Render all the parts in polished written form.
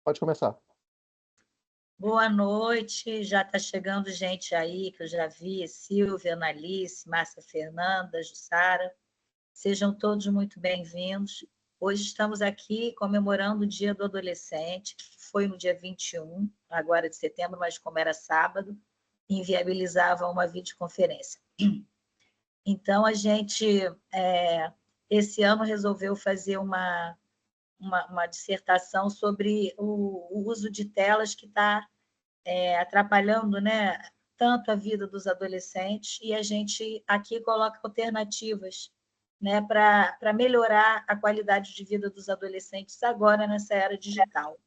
Pode começar. Boa noite, já está chegando gente aí, que eu já vi, Silvia, Analice, Márcia Fernanda, Jussara. Sejam todos muito bem-vindos. Hoje estamos aqui comemorando o Dia do Adolescente, que foi no dia 21, agora de setembro, mas como era sábado, inviabilizava uma videoconferência. Então, a gente, esse ano, resolveu fazer uma dissertação sobre o uso de telas que está atrapalhando, né, tanto a vida dos adolescentes, e a gente aqui coloca alternativas, né, para melhorar a qualidade de vida dos adolescentes agora nessa era digital,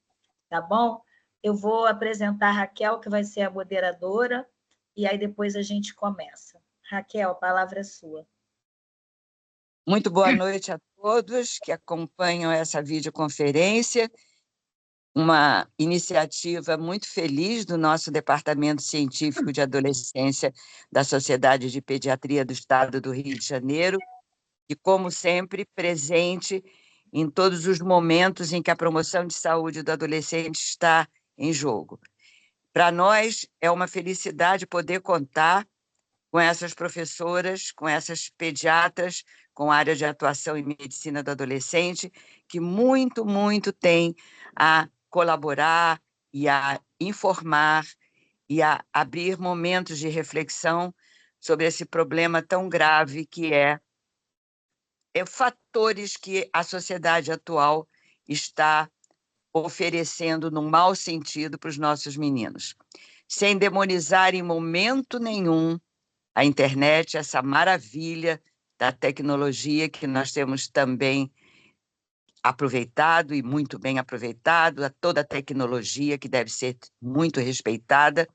tá bom? Eu vou apresentar a Raquel, que vai ser a moderadora, e aí depois a gente começa. Raquel, a palavra é sua. Muito boa noite a todos que acompanham essa videoconferência, uma iniciativa muito feliz do nosso Departamento Científico de Adolescência da Sociedade de Pediatria do Estado do Rio de Janeiro, e, como sempre, presente em todos os momentos em que a promoção de saúde do adolescente está em jogo. Para nós, é uma felicidade poder contar com essas professoras, com essas pediatras, com área de atuação em medicina do adolescente, que muito, muito têm a colaborar e a informar e a abrir momentos de reflexão sobre esse problema tão grave que é fatores que a sociedade atual está oferecendo num mau sentido para os nossos meninos, sem demonizar em momento nenhum a internet, essa maravilha da tecnologia que nós temos também aproveitado e muito bem aproveitado, toda a tecnologia que deve ser muito respeitada,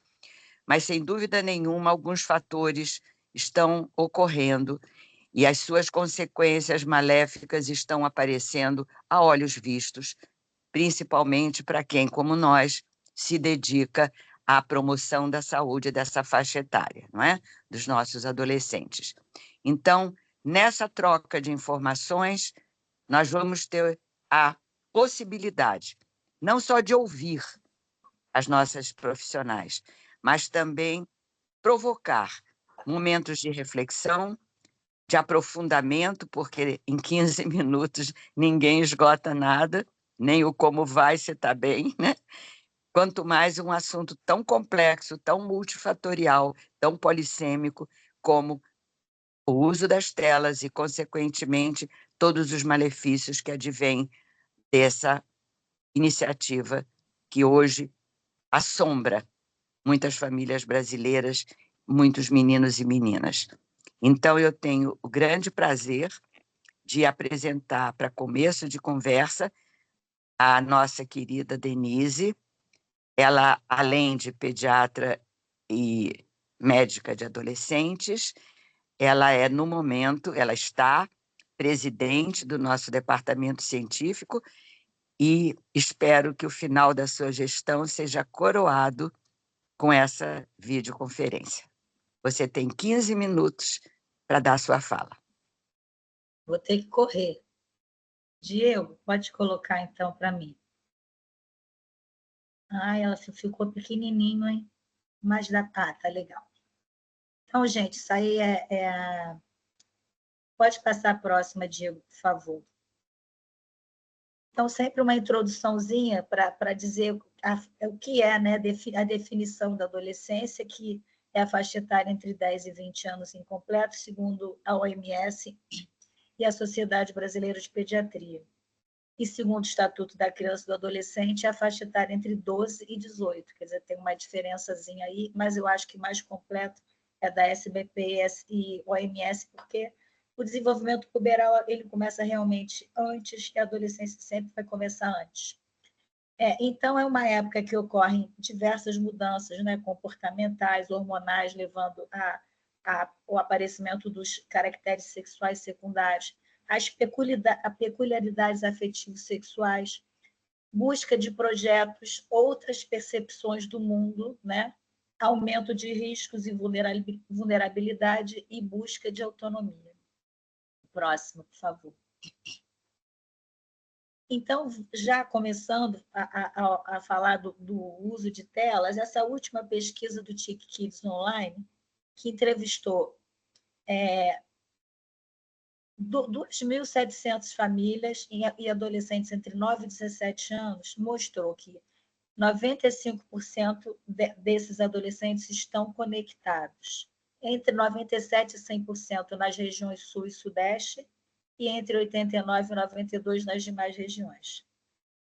mas, sem dúvida nenhuma, alguns fatores estão ocorrendo e as suas consequências maléficas estão aparecendo a olhos vistos, principalmente para quem, como nós, se dedica à promoção da saúde dessa faixa etária, não é? Dos nossos adolescentes. Então, nessa troca de informações, nós vamos ter a possibilidade não só de ouvir as nossas profissionais, mas também provocar momentos de reflexão, de aprofundamento, porque em 15 minutos ninguém esgota nada, nem o como vai, se está bem, né? Quanto mais um assunto tão complexo, tão multifatorial, tão polissêmico, como o uso das telas e, consequentemente, todos os malefícios que advêm dessa iniciativa que hoje assombra muitas famílias brasileiras, muitos meninos e meninas. Então, eu tenho o grande prazer de apresentar, para começo de conversa, a nossa querida Denise. Ela, além de pediatra e médica de adolescentes, ela é, no momento, ela está presidente do nosso departamento científico e espero que o final da sua gestão seja coroado com essa videoconferência. Você tem 15 minutos para dar sua fala. Vou ter que correr. Diego, pode colocar então para mim. Ai, ela ficou pequenininho, hein? Mas dá, tá legal. Então, gente, isso aí pode passar a próxima, Diego, por favor. Então, sempre uma introduçãozinha para dizer o que é, né, a definição da adolescência, que é a faixa etária entre 10 e 20 anos incompletos, segundo a OMS e a Sociedade Brasileira de Pediatria. E, segundo o Estatuto da Criança e do Adolescente, é a faixa etária entre 12 e 18. Quer dizer, tem uma diferençazinha aí, mas eu acho que mais completo é da SBP e OMS, porque o desenvolvimento puberal ele começa realmente antes e a adolescência sempre vai começar antes. Então, é uma época que ocorrem diversas mudanças, né, comportamentais, hormonais, levando ao aparecimento dos caracteres sexuais secundários, as peculiaridades afetivos sexuais, busca de projetos, outras percepções do mundo, né? Aumento de riscos e vulnerabilidade e busca de autonomia. Próximo, por favor. Então, já começando a falar do uso de telas, essa última pesquisa do TIC Kids Online, que entrevistou 2.700 famílias e adolescentes entre 9 e 17 anos, mostrou que 95% desses adolescentes estão conectados, entre 97% e 100% nas regiões Sul e Sudeste, e entre 89% e 92% nas demais regiões.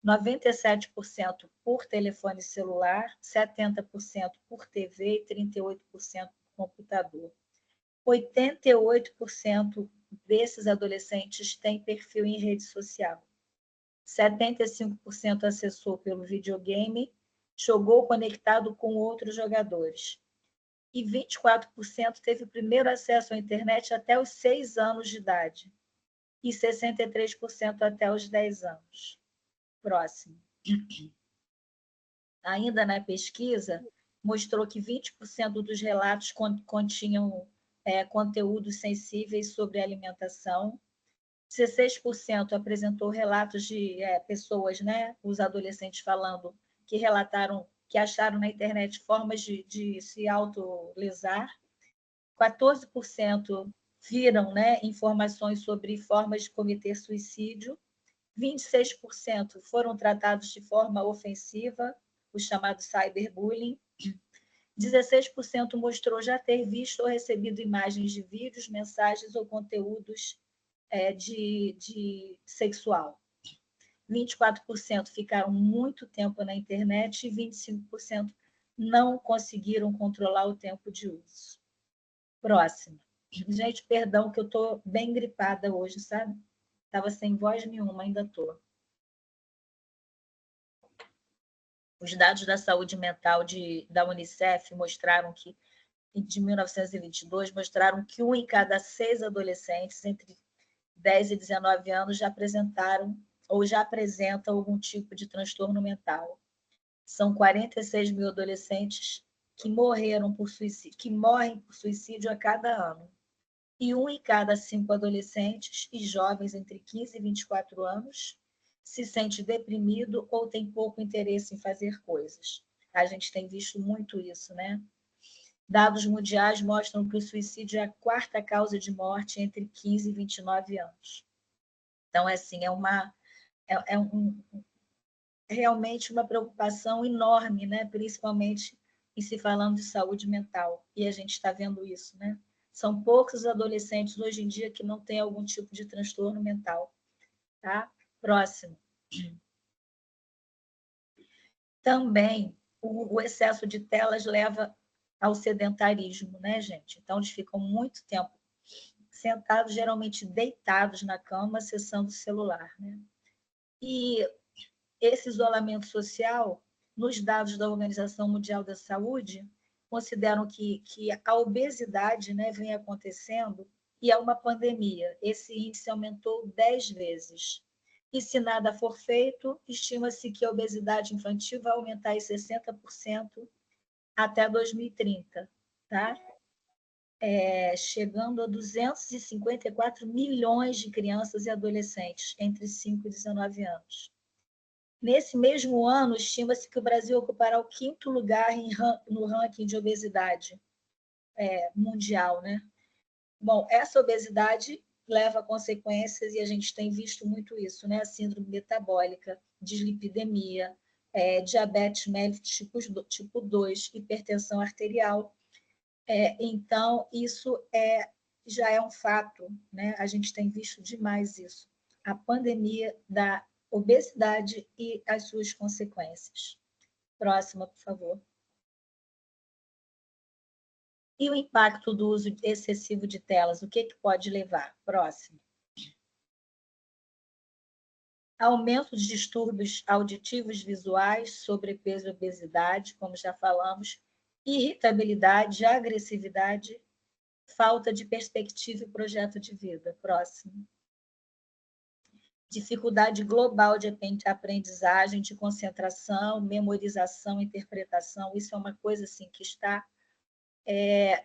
97% por telefone celular, 70% por TV e 38% por computador. 88% desses adolescentes têm perfil em rede social. 75% acessou pelo videogame, jogou conectado com outros jogadores. E 24% teve o primeiro acesso à internet até os 6 anos de idade. E 63% até os 10 anos. Próximo. Ainda na pesquisa, mostrou que 20% dos relatos continham conteúdos sensíveis sobre alimentação, 16% apresentou relatos de pessoas, né, os adolescentes falando, que relataram que acharam na internet formas de se autolesar, 14% viram, né, informações sobre formas de cometer suicídio, 26% foram tratados de forma ofensiva, o chamado cyberbullying, 16% mostrou já ter visto ou recebido imagens de vídeos, mensagens ou conteúdos de sexual. 24% ficaram muito tempo na internet e 25% não conseguiram controlar o tempo de uso. Próximo. Gente, perdão que eu estou bem gripada hoje, sabe? Estava sem voz nenhuma, ainda estou. Os dados da saúde mental da Unicef mostraram que, de 1922, mostraram que 1 em cada 6 adolescentes entre 10 e 19 anos já apresentaram ou já apresentam algum tipo de transtorno mental. São 46 mil adolescentes que morrem por suicídio a cada ano. E 1 em cada 5 adolescentes e jovens entre 15 e 24 anos se sente deprimido ou tem pouco interesse em fazer coisas. A gente tem visto muito isso, né? Dados mundiais mostram que o suicídio é a 4ª causa de morte entre 15 e 29 anos. Então, assim, realmente uma preocupação enorme, né? Principalmente em se falando de saúde mental. E a gente está vendo isso, né? São poucos adolescentes hoje em dia que não têm algum tipo de transtorno mental. Tá? Próximo. Também o excesso de telas leva ao sedentarismo, né, gente? Então, eles ficam muito tempo sentados, geralmente deitados na cama, acessando o celular, né? E esse isolamento social, nos dados da Organização Mundial da Saúde, consideram que a obesidade, né, vem acontecendo e é uma pandemia. Esse índice aumentou 10 vezes. E se nada for feito, estima-se que a obesidade infantil vai aumentar em 60% até 2030, tá? Chegando a 254 milhões de crianças e adolescentes entre 5 e 19 anos. Nesse mesmo ano, estima-se que o Brasil ocupará o 5º lugar no ranking de obesidade mundial, né? Bom, essa obesidade leva a consequências, e a gente tem visto muito isso, né? A síndrome metabólica, dislipidemia, diabetes mellitus tipo 2, hipertensão arterial. Então, isso já é um fato, né? A gente tem visto demais isso. A pandemia da obesidade e as suas consequências. Próxima, por favor. E o impacto do uso excessivo de telas, o que pode levar? Próximo. Aumento de distúrbios auditivos visuais, sobrepeso e obesidade, como já falamos, irritabilidade, agressividade, falta de perspectiva e projeto de vida. Próximo. Dificuldade global de aprendizagem, de concentração, memorização, interpretação. Isso é uma coisa assim, que está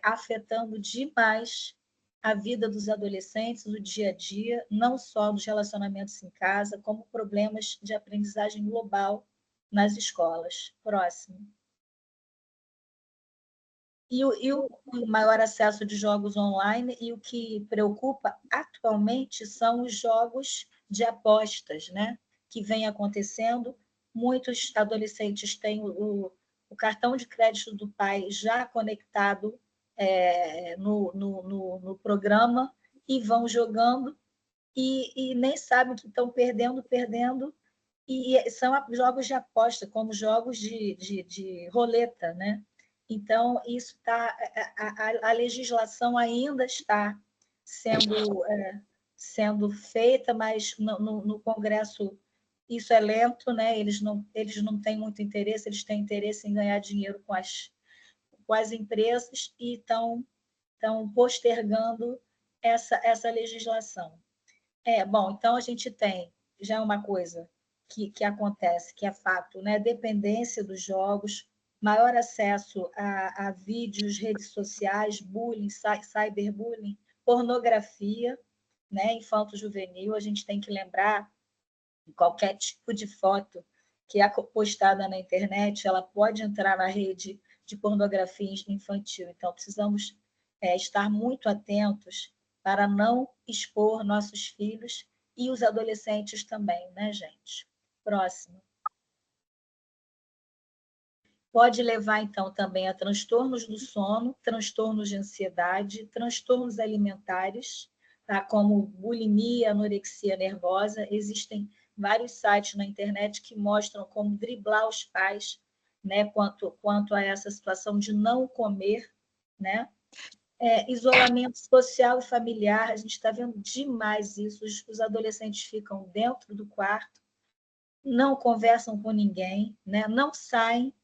afetando demais a vida dos adolescentes, o dia a dia, não só dos relacionamentos em casa, como problemas de aprendizagem global nas escolas. Próximo. E o maior acesso de jogos online, e o que preocupa atualmente são os jogos de apostas, né? Que vem acontecendo. Muitos adolescentes têm o cartão de crédito do pai já conectado no programa e vão jogando e nem sabem que estão perdendo, e são jogos de aposta, como jogos de roleta, né? Então, isso tá, a legislação ainda está sendo feita, mas no Congresso isso é lento, né? Eles não têm muito interesse, eles têm interesse em ganhar dinheiro com as empresas e estão postergando essa legislação. Bom, então a gente tem já uma coisa que acontece, que é fato, né? Dependência dos jogos, maior acesso a vídeos, redes sociais, bullying, cyberbullying, pornografia, né? Infanto-juvenil. A gente tem que lembrar que qualquer tipo de foto que é postada na internet, ela pode entrar na rede de pornografia infantil. Então, precisamos estar muito atentos para não expor nossos filhos e os adolescentes também, né, gente? Próximo. Pode levar, então, também a transtornos do sono, transtornos de ansiedade, transtornos alimentares, tá? Como bulimia, anorexia nervosa. Existem vários sites na internet que mostram como driblar os pais, né, quanto a essa situação de não comer, né? Isolamento social e familiar, a gente está vendo demais isso. Os adolescentes ficam dentro do quarto, não conversam com ninguém, né? Não saem,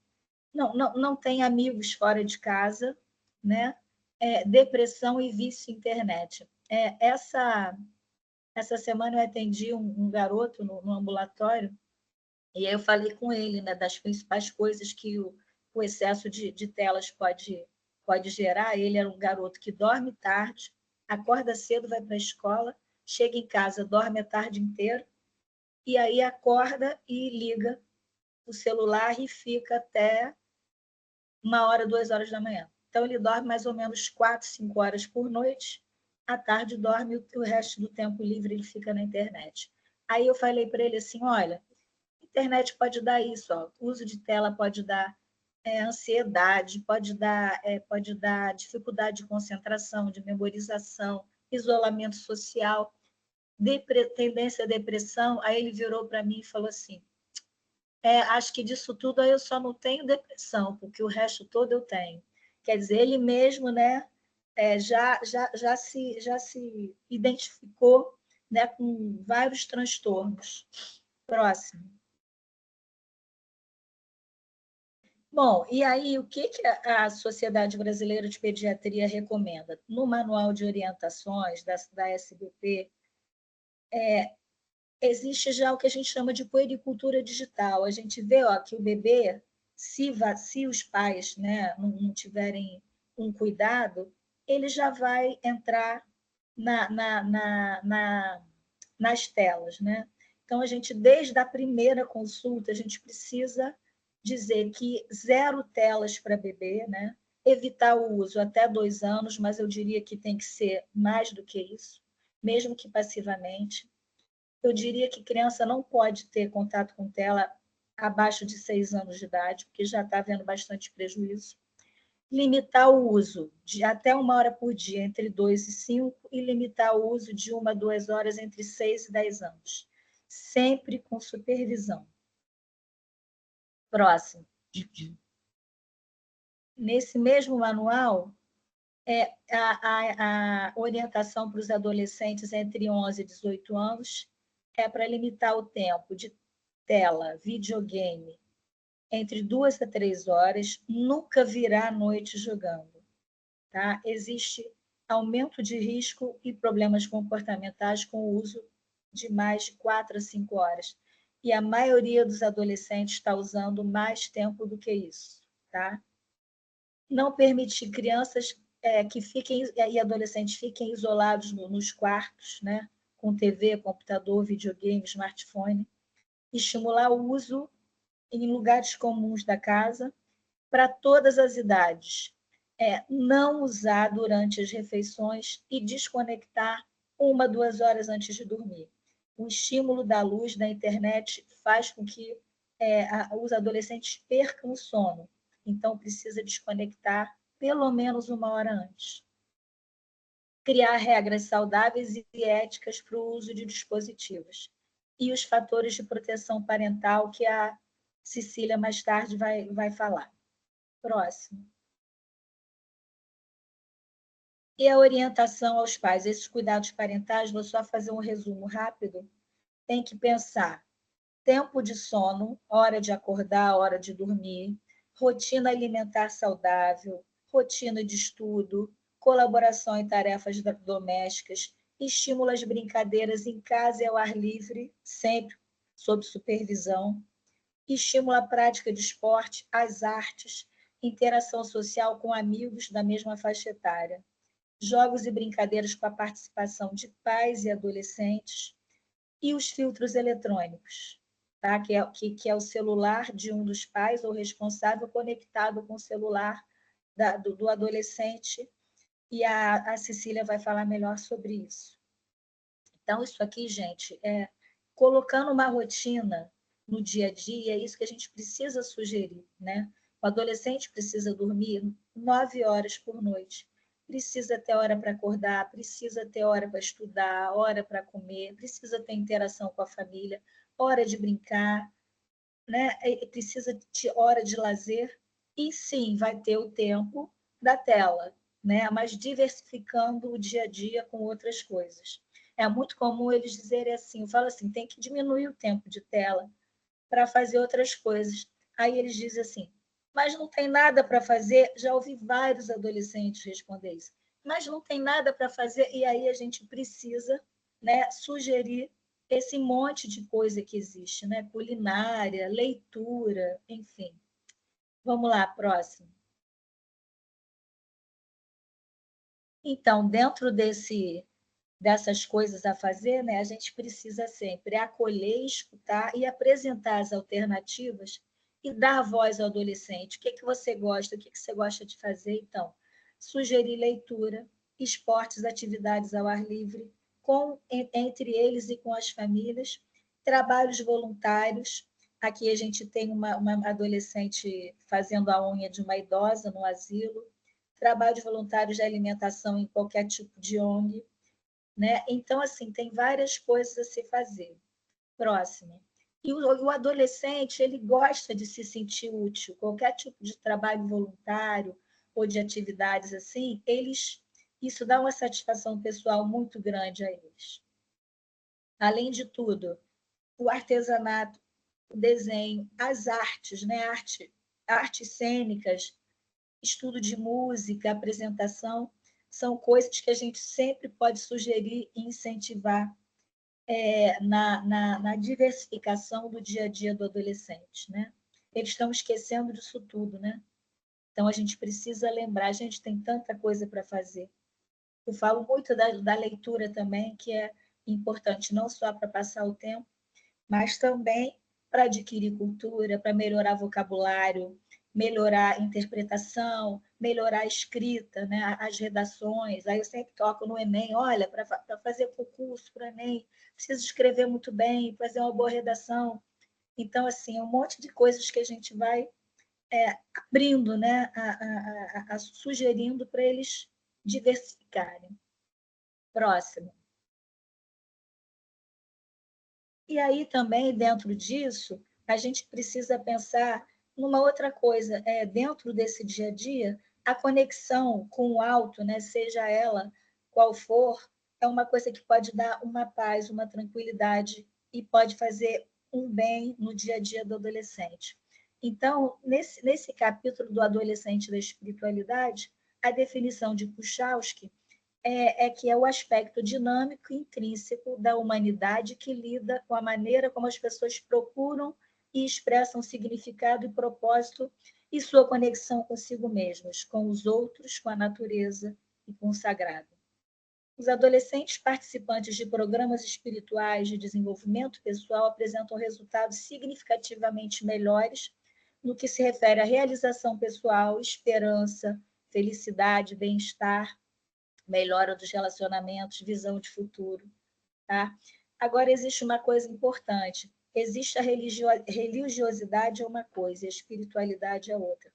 não tem amigos fora de casa, né? Depressão e vício em internet. Essa semana eu atendi um garoto no ambulatório, e aí eu falei com ele, né, das principais coisas que o excesso de telas pode gerar. Ele era um garoto que dorme tarde, acorda cedo, vai para a escola, chega em casa, dorme a tarde inteira, e aí acorda e liga o celular e fica até 1 hora, 2 horas da manhã. Então, ele dorme mais ou menos 4, 5 horas por noite, à tarde dorme, o resto do tempo livre ele fica na internet. Aí eu falei para ele assim, olha, a internet pode dar isso, ó, o uso de tela pode dar ansiedade, pode dar dificuldade de concentração, de memorização, isolamento social, tendência à depressão. Aí ele virou para mim e falou assim, acho que disso tudo eu só não tenho depressão, porque o resto todo eu tenho. Quer dizer, ele mesmo, né, já se identificou, né, com vários transtornos. Próximo. Bom, e aí o que a Sociedade Brasileira de Pediatria recomenda? No manual de orientações da SBP, existe já o que a gente chama de puericultura digital. A gente vê que o bebê, se os pais, né, não tiverem um cuidado, ele já vai entrar nas telas, né? Então, a gente, desde a primeira consulta, a gente precisa dizer que 0 telas para bebê, né? Evitar o uso até 2 anos, mas eu diria que tem que ser mais do que isso, mesmo que passivamente. Eu diria que criança não pode ter contato com tela abaixo de 6 anos de idade, porque já está havendo bastante prejuízo. Limitar o uso de até 1 hora por dia, entre 2 e 5, e limitar o uso de 1 a 2 horas entre 6 e 10 anos. Sempre com supervisão. Próximo. Nesse mesmo manual, a orientação para os adolescentes entre 11 e 18 anos é para limitar o tempo de tela, videogame, entre 2 a 3 horas, nunca virar a noite jogando. Tá? Existe aumento de risco e problemas comportamentais com o uso de mais de 4 a 5 horas. E a maioria dos adolescentes está usando mais tempo do que isso. Tá? Não permitir crianças e adolescentes fiquem isolados nos quartos, né? Com TV, computador, videogame, smartphone. Estimular o uso em lugares comuns da casa para todas as idades. Não usar durante as refeições e desconectar 1, 2 horas antes de dormir. O estímulo da luz da internet faz com que os adolescentes percam o sono. Então, precisa desconectar pelo menos 1 hora antes. Criar regras saudáveis e éticas para o uso de dispositivos. E os fatores de proteção parental que a Cecília mais tarde vai falar. Próximo. E a orientação aos pais. Esses cuidados parentais, vou só fazer um resumo rápido. Tem que pensar tempo de sono, hora de acordar, hora de dormir, rotina alimentar saudável, rotina de estudo, colaboração em tarefas domésticas, estímulo às brincadeiras em casa e ao ar livre, sempre sob supervisão, estímulo à prática de esporte, às artes, interação social com amigos da mesma faixa etária, jogos e brincadeiras com a participação de pais e adolescentes, e os filtros eletrônicos, tá? que é o celular de um dos pais ou responsável conectado com o celular do adolescente, e a Cecília vai falar melhor sobre isso. Então, isso aqui, gente, colocando uma rotina no dia a dia, é isso que a gente precisa sugerir, né? O adolescente precisa dormir 9 horas por noite, precisa ter hora para acordar, precisa ter hora para estudar, hora para comer, precisa ter interação com a família, hora de brincar, né? Precisa de hora de lazer, e sim, vai ter o tempo da tela, né? Mas diversificando o dia a dia com outras coisas. É muito comum eles dizerem assim, eu falo assim, tem que diminuir o tempo de tela para fazer outras coisas. Aí eles dizem assim, mas não tem nada para fazer. Já ouvi vários adolescentes responder isso. Mas não tem nada para fazer, e aí a gente precisa, né, sugerir esse monte de coisa que existe, né? Culinária, leitura, enfim. Vamos lá, próximo. Então, dentro dessas coisas a fazer, né, a gente precisa sempre acolher, escutar e apresentar as alternativas e dar voz ao adolescente. O que você gosta, o que você gosta de fazer? Então, sugerir leitura, esportes, atividades ao ar livre, entre eles e com as famílias, trabalhos voluntários. Aqui a gente tem uma adolescente fazendo a unha de uma idosa no asilo, trabalhos voluntários de alimentação em qualquer tipo de ONG, né? Então, assim, tem várias coisas a se fazer. Próximo. E o adolescente, ele gosta de se sentir útil. Qualquer tipo de trabalho voluntário ou de atividades assim, isso dá uma satisfação pessoal muito grande a eles. Além de tudo, o artesanato, o desenho, as artes, né? Artes cênicas, estudo de música, apresentação, são coisas que a gente sempre pode sugerir e incentivar na diversificação do dia a dia do adolescente, né? Eles estão esquecendo disso tudo, né? Então, a gente precisa lembrar, a gente tem tanta coisa para fazer. Eu falo muito da leitura também, que é importante não só para passar o tempo, mas também para adquirir cultura, para melhorar vocabulário, melhorar a interpretação, melhorar a escrita, né? As redações. Aí eu sempre toco no Enem, olha, para fazer concurso para o Enem, preciso escrever muito bem, fazer uma boa redação. Então, assim, é um monte de coisas que a gente vai abrindo, né? Sugerindo para eles diversificarem. Próximo. E aí também, dentro disso, a gente precisa pensar numa outra coisa, dentro desse dia a dia, a conexão com o alto, né, seja ela qual for, é uma coisa que pode dar uma paz, uma tranquilidade e pode fazer um bem no dia a dia do adolescente. Então, nesse capítulo do adolescente da espiritualidade, a definição de Puchalski que é o aspecto dinâmico e intrínseco da humanidade que lida com a maneira como as pessoas procuram e expressam significado e propósito e sua conexão consigo mesmos, com os outros, com a natureza e com o sagrado. Os adolescentes participantes de programas espirituais de desenvolvimento pessoal apresentam resultados significativamente melhores no que se refere à realização pessoal, esperança, felicidade, bem-estar, melhora dos relacionamentos, visão de futuro. Tá? Agora, existe uma coisa importante. Existe a religiosidade é uma coisa, a espiritualidade é outra.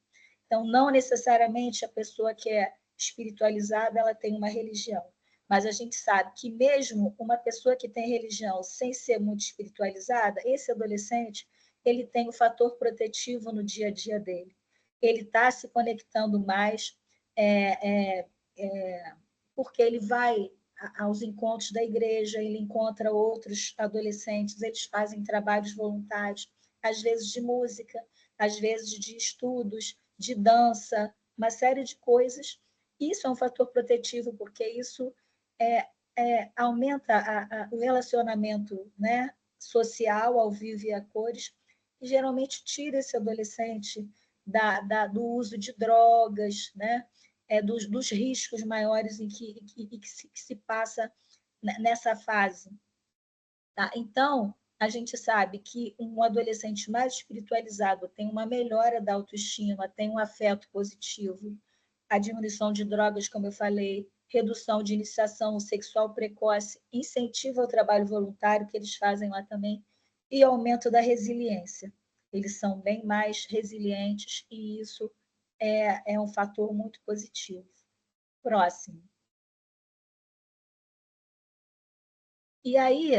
Então, não necessariamente a pessoa que é espiritualizada ela tem uma religião. Mas a gente sabe que mesmo uma pessoa que tem religião sem ser muito espiritualizada, esse adolescente, ele tem o fator protetivo no dia a dia dele. Ele está se conectando mais, porque ele vai aos encontros da igreja, ele encontra outros adolescentes, eles fazem trabalhos voluntários, às vezes de música, às vezes de estudos, de dança, uma série de coisas. Isso é um fator protetivo, porque isso aumenta o relacionamento, né, social, ao vivo e a cores, e geralmente tira esse adolescente do uso de drogas, né, dos riscos maiores que se passa nessa fase. Tá? Então, a gente sabe que um adolescente mais espiritualizado tem uma melhora da autoestima, tem um afeto positivo, a diminuição de drogas, como eu falei, redução de iniciação sexual precoce, incentiva ao trabalho voluntário, que eles fazem lá também, e aumento da resiliência. Eles são bem mais resilientes e isso é um fator muito positivo. Próximo. E aí,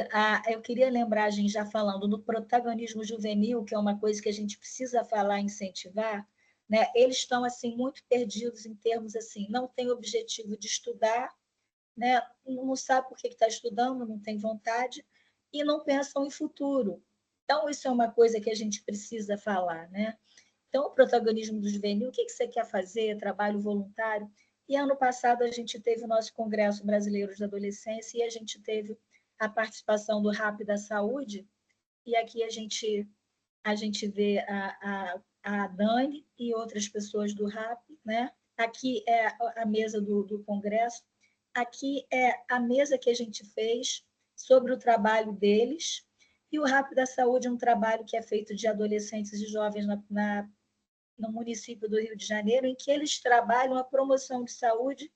eu queria lembrar, a gente já falando do protagonismo juvenil, que é uma coisa que a gente precisa falar e incentivar, né? Eles estão assim muito perdidos em termos assim, não tem objetivo de estudar, né? Não sabe por que está estudando, não tem vontade e não pensam em futuro. Então, isso é uma coisa que a gente precisa falar, né? Então, o protagonismo do juvenil, o que você quer fazer? Trabalho voluntário. E ano passado a gente teve o nosso Congresso Brasileiro de Adolescência e a gente teve a participação do RAP da Saúde, e aqui a gente vê a Dani e outras pessoas do RAP, né? Aqui é a mesa do Congresso, aqui é a mesa que a gente fez sobre o trabalho deles, e o RAP da Saúde é um trabalho que é feito de adolescentes e jovens no município do Rio de Janeiro, em que eles trabalham a promoção de saúde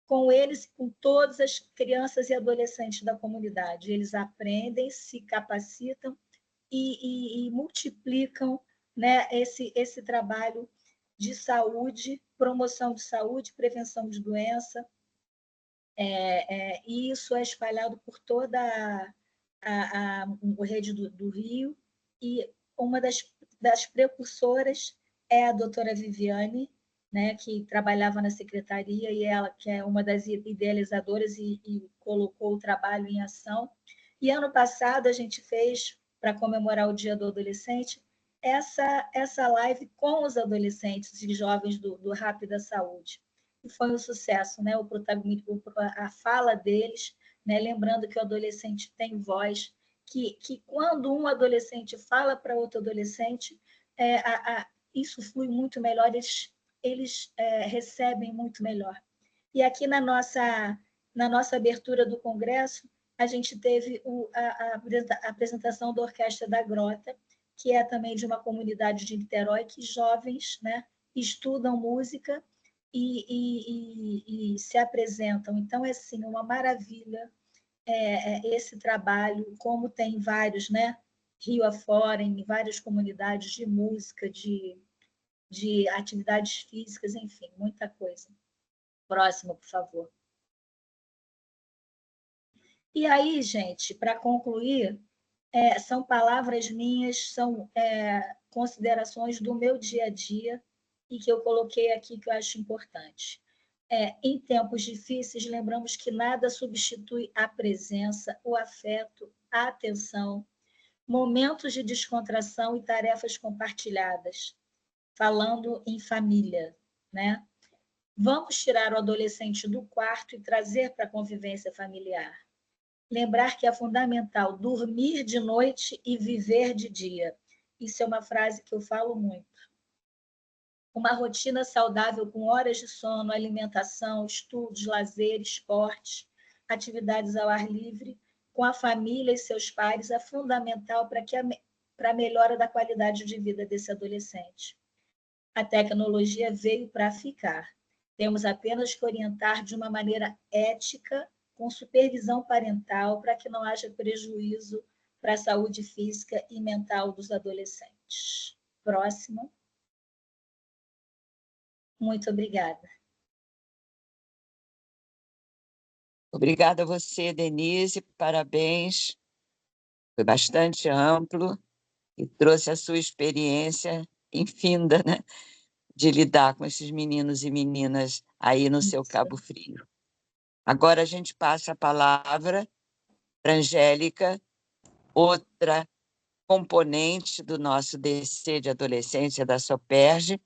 com eles e com todas as crianças e adolescentes da comunidade. Eles aprendem, se capacitam e multiplicam, né, esse trabalho de saúde, promoção de saúde, prevenção de doença, e isso é espalhado por toda a rede do Rio, e uma das precursoras é a doutora Viviane, né, que trabalhava na secretaria, e ela que é uma das idealizadoras e colocou o trabalho em ação. E ano passado a gente fez, para comemorar o Dia do Adolescente, essa live com os adolescentes e jovens do RAP da Saúde. E foi um sucesso, né? O protagonismo, a fala deles, né? Lembrando que o adolescente tem voz, que quando um adolescente fala para outro adolescente, isso flui muito melhor, eles recebem muito melhor. E aqui na nossa abertura do Congresso, a gente teve a apresentação da Orquestra da Grota, que é também de uma comunidade de Niterói, que jovens, né, estudam música e se apresentam. Então, é assim, uma maravilha esse trabalho, como tem vários, né, Rio afora, em várias comunidades de música, de atividades físicas, enfim, muita coisa. Próximo, por favor. E aí, gente, para concluir, são palavras minhas, são considerações do meu dia a dia e que eu coloquei aqui que eu acho importante. Em tempos difíceis, lembramos que nada substitui a presença, o afeto, a atenção, momentos de descontração e tarefas compartilhadas, falando em família, né? Vamos tirar o adolescente do quarto e trazer para a convivência familiar. Lembrar que é fundamental dormir de noite e viver de dia. Isso é uma frase que eu falo muito. uma rotina saudável com horas de sono, alimentação, estudos, lazer, esportes, atividades ao ar livre, com a família e seus pares, é fundamental para a melhora da qualidade de vida desse adolescente. A tecnologia veio para ficar. Temos apenas que orientar de uma maneira ética, com supervisão parental, para que não haja prejuízo para a saúde física e mental dos adolescentes. Próximo. Muito obrigada. Obrigada a você, Denise, parabéns. Foi bastante amplo e trouxe a sua experiência infinda, né, de lidar com esses meninos e meninas aí no seu Cabo Frio. Agora a gente passa a palavra para a Angélica, outra componente do nosso DC de adolescência da SOPERJ,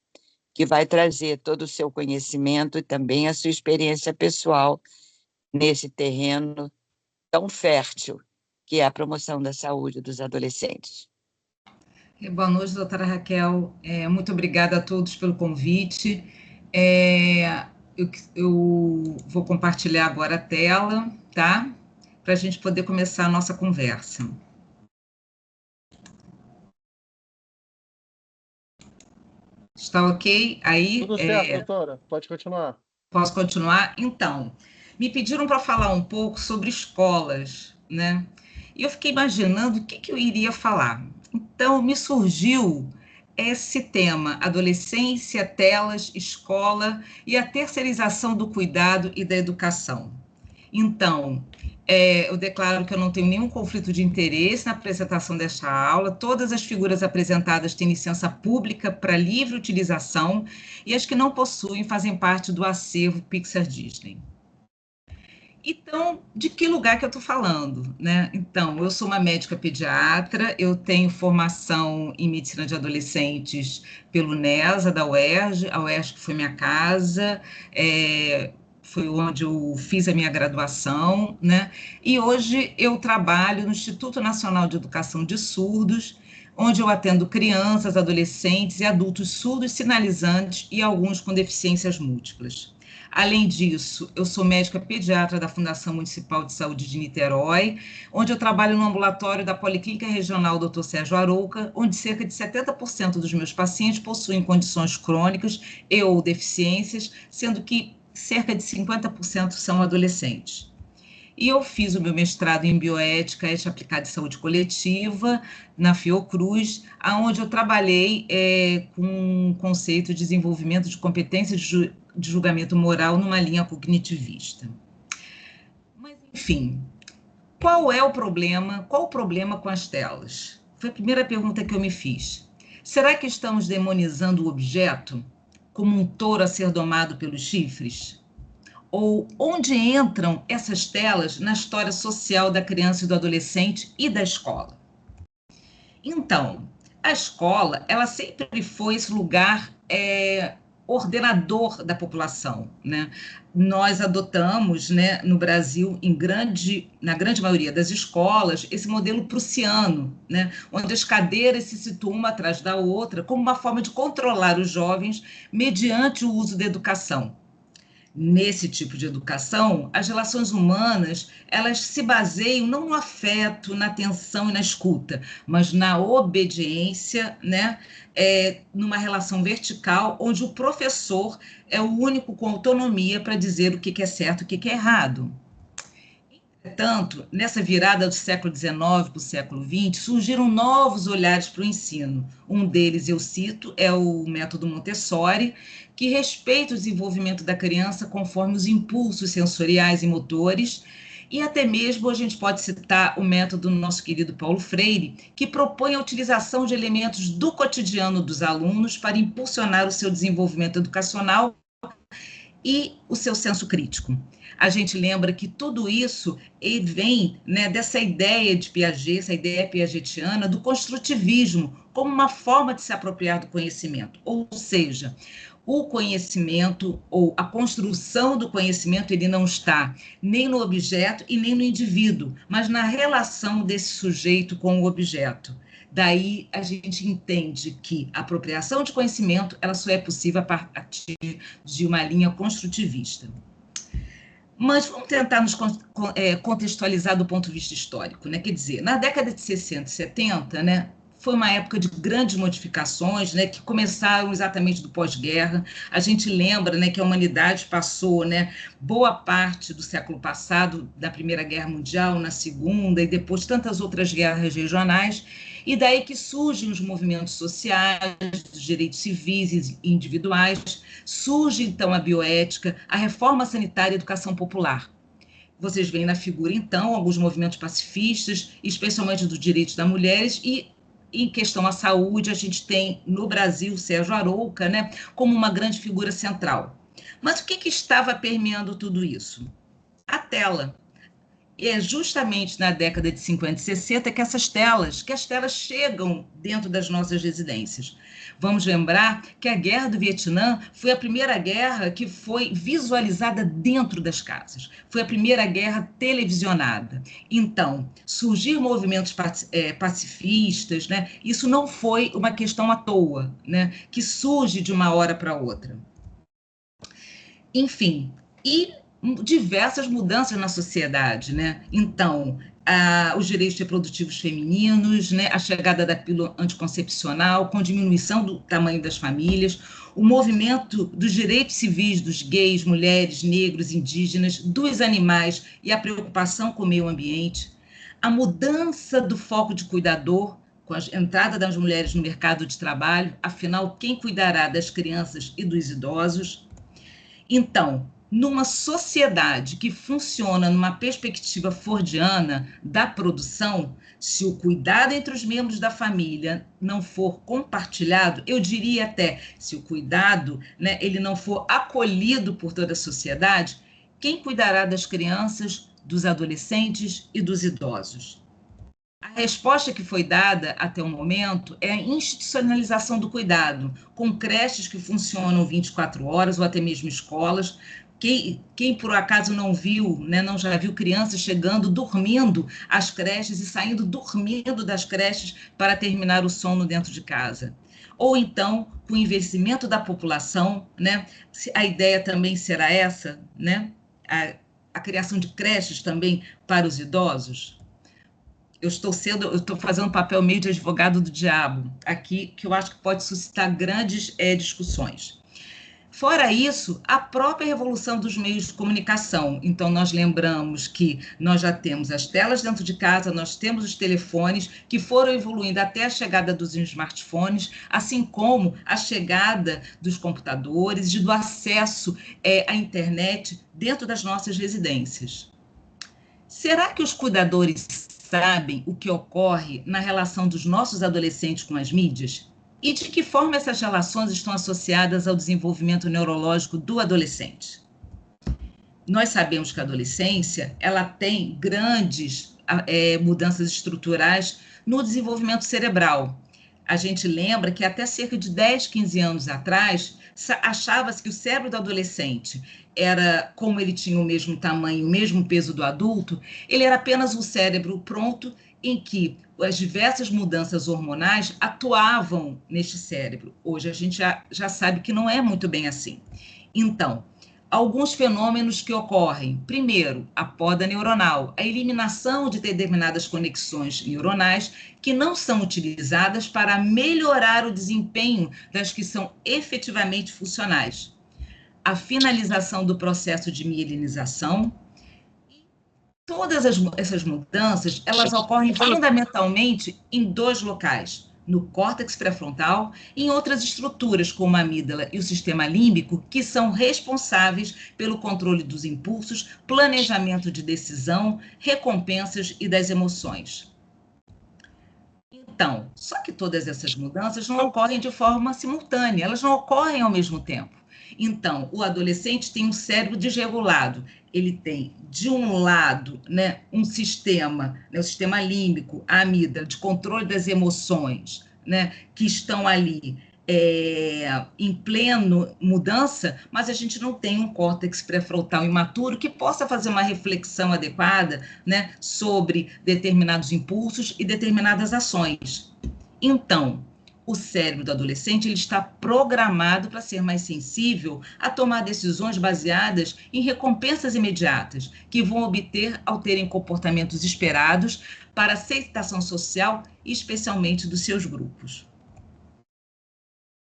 que vai trazer todo o seu conhecimento e também a sua experiência pessoal nesse terreno tão fértil que é a promoção da saúde dos adolescentes. Boa noite, doutora Raquel. Muito obrigada a todos pelo convite. Eu vou compartilhar agora a tela, tá? Para a gente poder começar a nossa conversa. Está ok? Aí, tudo certo, doutora. Pode continuar. Posso continuar? Então, me pediram para falar um pouco sobre escolas, né? E eu fiquei imaginando o que eu iria falar. Então, me surgiu esse tema, adolescência, telas, escola e a terceirização do cuidado e da educação. Então, eu declaro que eu não tenho nenhum conflito de interesse na apresentação desta aula. Todas as figuras apresentadas têm licença pública para livre utilização e as que não possuem fazem parte do acervo Pixar Disney. Então, de que lugar que eu estou falando, né? Então, eu sou uma médica pediatra, eu tenho formação em medicina de adolescentes pelo NESA, da UERJ, a UERJ que foi minha casa, foi onde eu fiz a minha graduação, né? E hoje eu trabalho no Instituto Nacional de Educação de Surdos, onde eu atendo crianças, adolescentes e adultos surdos sinalizantes e alguns com deficiências múltiplas. Além disso, eu sou médica pediatra da Fundação Municipal de Saúde de Niterói, onde eu trabalho no ambulatório da Policlínica Regional Dr. Sérgio Arouca, onde cerca de 70% dos meus pacientes possuem condições crônicas e ou deficiências, sendo que cerca de 50% são adolescentes. E eu fiz o meu mestrado em bioética, ética aplicada em saúde coletiva, na Fiocruz, onde eu trabalhei com o conceito de desenvolvimento de competências de julgamento moral numa linha cognitivista. Mas, enfim, qual é o problema? Qual o problema com as telas? Foi a primeira pergunta que eu me fiz. Será que estamos demonizando o objeto como um touro a ser domado pelos chifres? Ou onde entram essas telas na história social da criança e do adolescente e da escola? Então, a escola, ela sempre foi esse lugar ordenador da população, né? Nós adotamos, né, no Brasil, na grande maioria das escolas, esse modelo prussiano, né, onde as cadeiras se situam uma atrás da outra, como uma forma de controlar os jovens mediante o uso da educação. Nesse tipo de educação, as relações humanas, elas se baseiam não no afeto, na atenção e na escuta, mas na obediência, né? Numa relação vertical, onde o professor é o único com autonomia para dizer o que é certo e o que é errado. Entretanto, nessa virada do século XIX para o século XX, surgiram novos olhares para o ensino. Um deles, eu cito, é o método Montessori, que respeita o desenvolvimento da criança conforme os impulsos sensoriais e motores, e até mesmo a gente pode citar o método do nosso querido Paulo Freire, que propõe a utilização de elementos do cotidiano dos alunos para impulsionar o seu desenvolvimento educacional e o seu senso crítico. A gente lembra que tudo isso vem, né, dessa ideia de Piaget, essa ideia piagetiana do construtivismo, como uma forma de se apropriar do conhecimento. Ou seja, o conhecimento ou a construção do conhecimento, ele não está nem no objeto e nem no indivíduo, mas na relação desse sujeito com o objeto. Daí a gente entende que a apropriação de conhecimento ela só é possível a partir de uma linha construtivista. Mas vamos tentar nos contextualizar do ponto de vista histórico, né? Quer dizer, na década de 60 e 70, né, foi uma época de grandes modificações, né, que começaram exatamente do pós-guerra. A gente lembra, né, que a humanidade passou, né, boa parte do século passado, da Primeira Guerra Mundial, na Segunda, e depois tantas outras guerras regionais, e daí que surgem os movimentos sociais, dos direitos civis e individuais, surge então a bioética, a reforma sanitária e a educação popular. Vocês veem na figura, então, alguns movimentos pacifistas, especialmente dos direitos das mulheres, e em questão à saúde, a gente tem no Brasil Sérgio Arouca, né, como uma grande figura central. Mas o que estava permeando tudo isso? A tela. E é justamente na década de 50 e 60 que as telas chegam dentro das nossas residências. Vamos lembrar que a Guerra do Vietnã foi a primeira guerra que foi visualizada dentro das casas. Foi a primeira guerra televisionada. Então, surgir movimentos pacifistas, né, isso não foi uma questão à toa, né, que surge de uma hora para outra. Enfim, e diversas mudanças na sociedade, né? Então, os direitos reprodutivos femininos, né? A chegada da pílula anticoncepcional, com diminuição do tamanho das famílias, o movimento dos direitos civis dos gays, mulheres, negros, indígenas, dos animais e a preocupação com o meio ambiente, a mudança do foco de cuidador, com a entrada das mulheres no mercado de trabalho, afinal, quem cuidará das crianças e dos idosos? Então, numa sociedade que funciona numa perspectiva fordiana da produção, se o cuidado entre os membros da família não for compartilhado, eu diria até, se o cuidado, né, ele não for acolhido por toda a sociedade, quem cuidará das crianças, dos adolescentes e dos idosos? A resposta que foi dada até o momento é a institucionalização do cuidado, com creches que funcionam 24 horas ou até mesmo escolas. Quem por acaso não viu, né, não já viu crianças chegando, dormindo às creches e saindo dormindo das creches para terminar o sono dentro de casa? Ou então, com o envelhecimento da população, né, a ideia também será essa, né, a criação de creches também para os idosos? Eu estou fazendo um papel meio de advogado do diabo aqui, que eu acho que pode suscitar grandes discussões. Fora isso, a própria revolução dos meios de comunicação. Então, nós lembramos que nós já temos as telas dentro de casa, nós temos os telefones, que foram evoluindo até a chegada dos smartphones, assim como a chegada dos computadores e do acesso à internet dentro das nossas residências. Será que os cuidadores sabem o que ocorre na relação dos nossos adolescentes com as mídias? E de que forma essas relações estão associadas ao desenvolvimento neurológico do adolescente? Nós sabemos que a adolescência ela tem grandes mudanças estruturais no desenvolvimento cerebral. A gente lembra que até cerca de 10, 15 anos atrás, achava-se que o cérebro do adolescente era, como ele tinha o mesmo tamanho, o mesmo peso do adulto, ele era apenas um cérebro pronto em que as diversas mudanças hormonais atuavam neste cérebro. Hoje a gente já sabe que não é muito bem assim. Então, alguns fenômenos que ocorrem. Primeiro, a poda neuronal, a eliminação de determinadas conexões neuronais que não são utilizadas para melhorar o desempenho das que são efetivamente funcionais. A finalização do processo de mielinização. Todas essas mudanças, elas ocorrem fundamentalmente em dois locais, no córtex pré-frontal e em outras estruturas, como a amígdala e o sistema límbico, que são responsáveis pelo controle dos impulsos, planejamento de decisão, recompensas e das emoções. Então, só que todas essas mudanças não ocorrem de forma simultânea, elas não ocorrem ao mesmo tempo. Então, o adolescente tem um cérebro desregulado. Ele tem, de um lado, né, um sistema, né, o sistema límbico, a amígdala, de controle das emoções, né, que estão ali em pleno mudança, mas a gente não tem um córtex pré-frontal imaturo que possa fazer uma reflexão adequada, né, sobre determinados impulsos e determinadas ações. Então, o cérebro do adolescente ele está programado para ser mais sensível a tomar decisões baseadas em recompensas imediatas, que vão obter ao terem comportamentos esperados para aceitação social, especialmente dos seus grupos.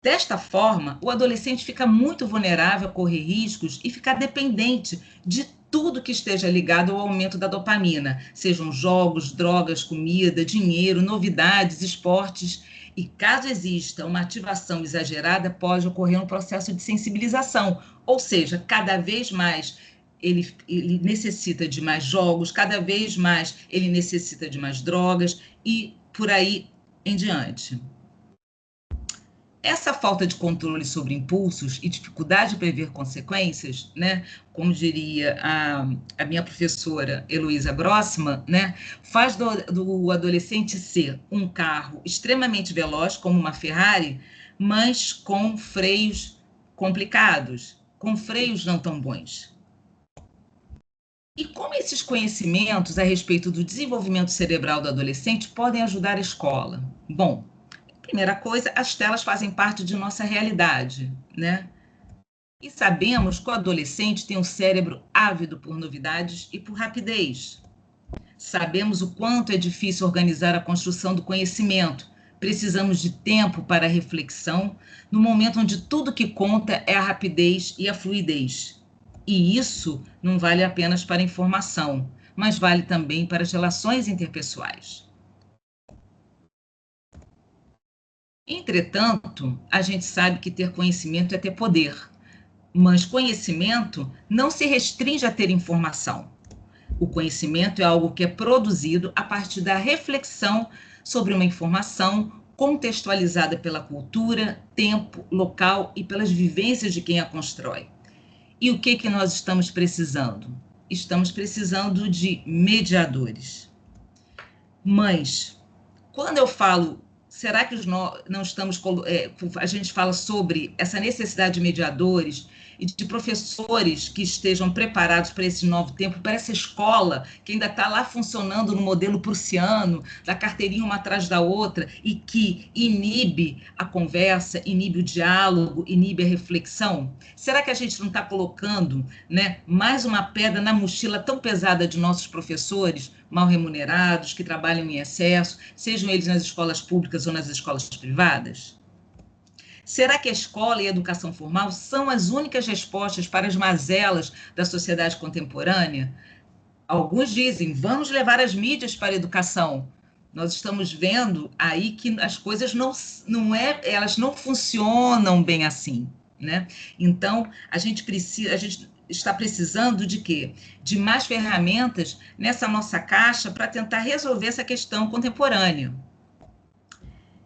Desta forma, o adolescente fica muito vulnerável a correr riscos e ficar dependente de tudo que esteja ligado ao aumento da dopamina, sejam jogos, drogas, comida, dinheiro, novidades, esportes. E caso exista uma ativação exagerada, pode ocorrer um processo de sensibilização, ou seja, cada vez mais ele necessita de mais jogos, cada vez mais ele necessita de mais drogas e por aí em diante. Essa falta de controle sobre impulsos e dificuldade de prever consequências, né, como diria a minha professora Heloísa Grossman, né, faz do adolescente ser um carro extremamente veloz, como uma Ferrari, mas com freios complicados, com freios não tão bons. E como esses conhecimentos a respeito do desenvolvimento cerebral do adolescente podem ajudar a escola? Bom, primeira coisa, as telas fazem parte de nossa realidade, né? E sabemos que o adolescente tem um cérebro ávido por novidades e por rapidez. Sabemos o quanto é difícil organizar a construção do conhecimento. Precisamos de tempo para a reflexão, no momento onde tudo que conta é a rapidez e a fluidez. E isso não vale apenas para a informação, mas vale também para as relações interpessoais. Entretanto, a gente sabe que ter conhecimento é ter poder, mas conhecimento não se restringe a ter informação. O conhecimento é algo que é produzido a partir da reflexão sobre uma informação contextualizada pela cultura, tempo, local e pelas vivências de quem a constrói. E o que nós estamos precisando? Estamos precisando de mediadores. Mas, quando eu falo será que não estamos... a gente fala sobre essa necessidade de mediadores e de professores que estejam preparados para esse novo tempo, para essa escola que ainda está lá funcionando no modelo prussiano, da carteirinha uma atrás da outra, e que inibe a conversa, inibe o diálogo, inibe a reflexão? Será que a gente não está colocando, né, mais uma pedra na mochila tão pesada de nossos professores, mal remunerados, que trabalham em excesso, sejam eles nas escolas públicas ou nas escolas privadas? Será que a escola e a educação formal são as únicas respostas para as mazelas da sociedade contemporânea? Alguns dizem, vamos levar as mídias para a educação. Nós estamos vendo aí que as coisas elas não funcionam bem assim, né? Então, a gente está precisando de quê? De mais ferramentas nessa nossa caixa para tentar resolver essa questão contemporânea.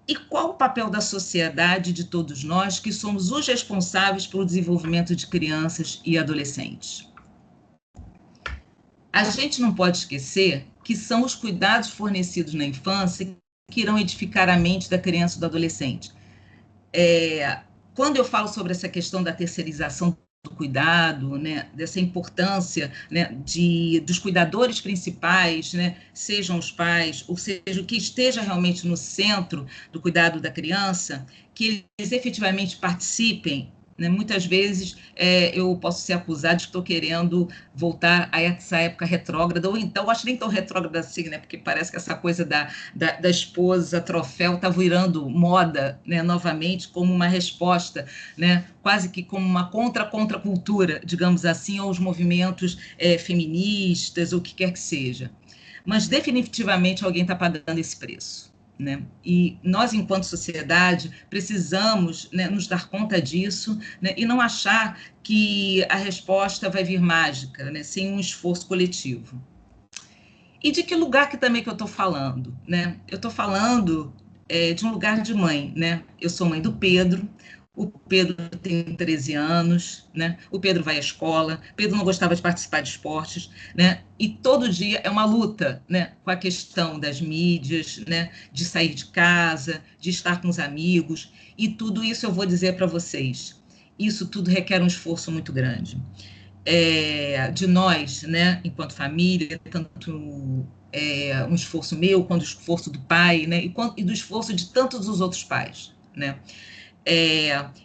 E qual o papel da sociedade, de todos nós, que somos os responsáveis pelo desenvolvimento de crianças e adolescentes? A gente não pode esquecer que são os cuidados fornecidos na infância que irão edificar a mente da criança e do adolescente. Quando eu falo sobre essa questão da terceirização do cuidado, né, dessa importância, né, dos cuidadores principais, né, sejam os pais, ou seja, o que esteja realmente no centro do cuidado da criança, que eles efetivamente participem, né? Muitas vezes eu posso ser acusada de que estou querendo voltar a essa época retrógrada, ou então, acho nem tão retrógrada assim, né? Porque parece que essa coisa da esposa troféu está virando moda, né? Novamente, como uma resposta, né? Quase que como uma contracultura, digamos assim, aos movimentos feministas, ou o que quer que seja. Mas definitivamente alguém está pagando esse preço. Né? E nós, enquanto sociedade, precisamos, né, nos dar conta disso, né, e não achar que a resposta vai vir mágica, né, sem um esforço coletivo. E de que lugar que também que eu estou falando? Né? Eu estou falando de um lugar de mãe. Né? Eu sou mãe do Pedro. O Pedro tem 13 anos, né? O Pedro vai à escola, o Pedro não gostava de participar de esportes, né? E todo dia é uma luta, né? Com a questão das mídias, né? De sair de casa, de estar com os amigos, e tudo isso eu vou dizer para vocês, isso tudo requer um esforço muito grande. de nós, né, enquanto família, tanto um esforço meu, quanto o esforço do pai, né, e do esforço de tantos dos outros pais, né.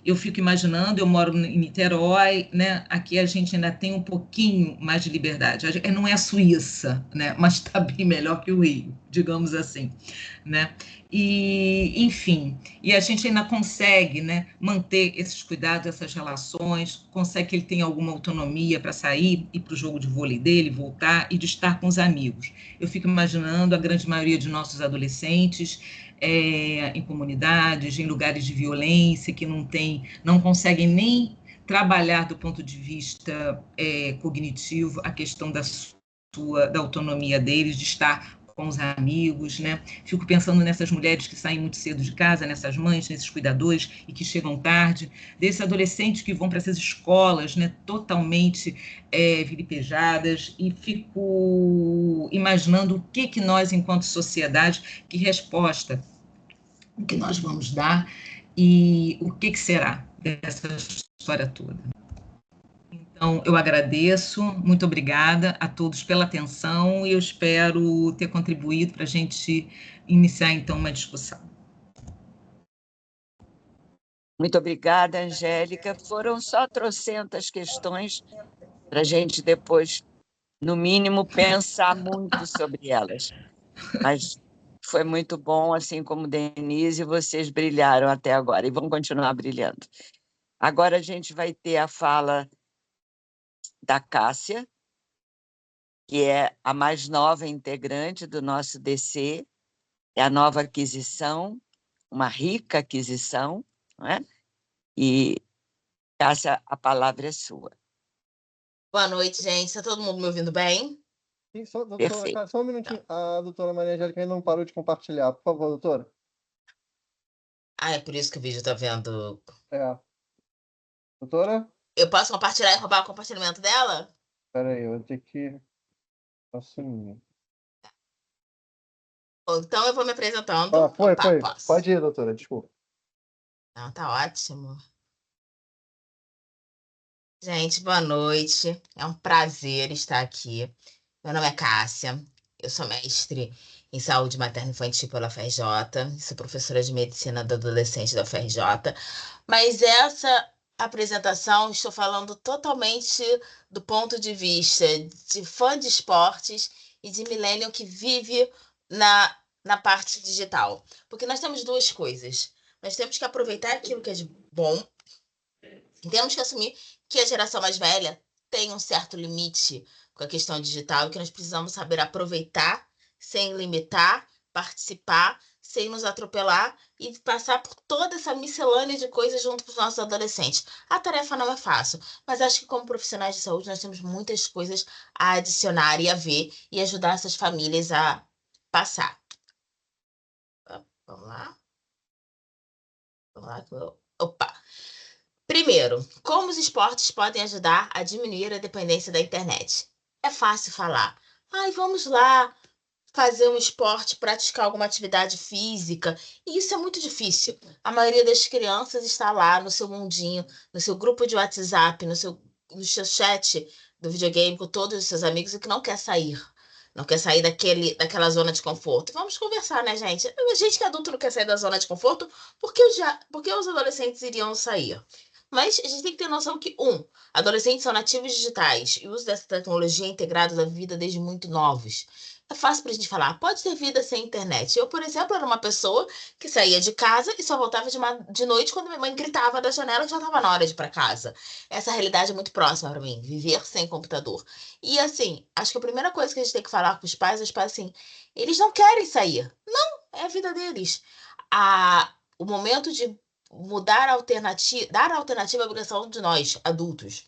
Eu fico imaginando, eu moro em Niterói, né? Aqui a gente ainda tem um pouquinho mais de liberdade. Não é a Suíça, né? Mas está bem melhor que o Rio, digamos assim, né? E, enfim, e a gente ainda consegue, né, manter esses cuidados, essas relações, consegue que ele tenha alguma autonomia para sair, ir para o jogo de vôlei dele, voltar e de estar com os amigos. Eu fico imaginando a grande maioria de nossos adolescentes em comunidades, em lugares de violência, que não conseguem nem trabalhar do ponto de vista cognitivo a questão da autonomia deles, de estar com os amigos, né? Fico pensando nessas mulheres que saem muito cedo de casa, nessas mães, nesses cuidadores e que chegam tarde, desses adolescentes que vão para essas escolas, né, totalmente vilipejadas, e fico imaginando o que nós, enquanto sociedade, que resposta o que nós vamos dar e o que será dessa história toda. Então, eu agradeço, muito obrigada a todos pela atenção e eu espero ter contribuído para a gente iniciar, então, uma discussão. Muito obrigada, Angélica. Foram só trocentas questões para a gente depois, no mínimo, pensar muito sobre elas. Mas foi muito bom, assim como Denise, vocês brilharam até agora e vão continuar brilhando. Agora a gente vai ter a fala da Cássia, que é a mais nova integrante do nosso DC, é a nova aquisição, uma rica aquisição, não é? E, Cássia, a palavra é sua. Boa noite, gente. Está todo mundo me ouvindo bem? Sim, só, doutora, Perfeito. só um minutinho. A doutora Maria Angélica ainda não parou de compartilhar. Por favor, doutora. Ah, é por isso que o vídeo tá vendo. É. Doutora? Eu posso compartilhar e roubar o compartilhamento dela? Espera aí, eu vou ter que assumir. Então eu vou me apresentando. Foi. Posso. Pode ir, doutora, desculpa. Não, tá ótimo. Gente, boa noite. É um prazer estar aqui. Meu nome é Cássia. Eu sou mestre em saúde materno-infantil pela FRJ. Sou professora de medicina do adolescente da FRJ. Mas essa apresentação, estou falando totalmente do ponto de vista de fã de esportes e de millennial que vive na parte digital. Porque nós temos duas coisas. Nós temos que aproveitar aquilo que é de bom e temos que assumir que a geração mais velha tem um certo limite com a questão digital e que nós precisamos saber aproveitar sem limitar, participar, sem nos atropelar e passar por toda essa miscelânea de coisas junto com os nossos adolescentes. A tarefa não é fácil, mas acho que como profissionais de saúde nós temos muitas coisas a adicionar e a ver e ajudar essas famílias a passar. Vamos lá? Vamos lá. Opa! Primeiro, como os esportes podem ajudar a diminuir a dependência da internet? É fácil falar. Ai, vamos lá fazer um esporte, praticar alguma atividade física. E isso é muito difícil. A maioria das crianças está lá no seu mundinho, no seu grupo de WhatsApp, no seu chat do videogame com todos os seus amigos e que não quer sair. Não quer sair daquela zona de conforto. Vamos conversar, né, gente? A gente que é adulto não quer sair da zona de conforto, porque os adolescentes iriam sair? Mas a gente tem que ter noção que, adolescentes são nativos digitais e o uso dessa tecnologia é integrado na vida desde muito novos. É fácil pra gente falar, pode ter vida sem internet. Eu, por exemplo, era uma pessoa que saía de casa e só voltava de noite quando minha mãe gritava da janela que já estava na hora de ir para casa. Essa realidade é muito próxima para mim, viver sem computador. E assim, acho que a primeira coisa que a gente tem que falar com os pais assim, eles não querem sair. Não, é a vida deles. O momento de mudar a alternativa, dar a alternativa à obrigação de nós, adultos.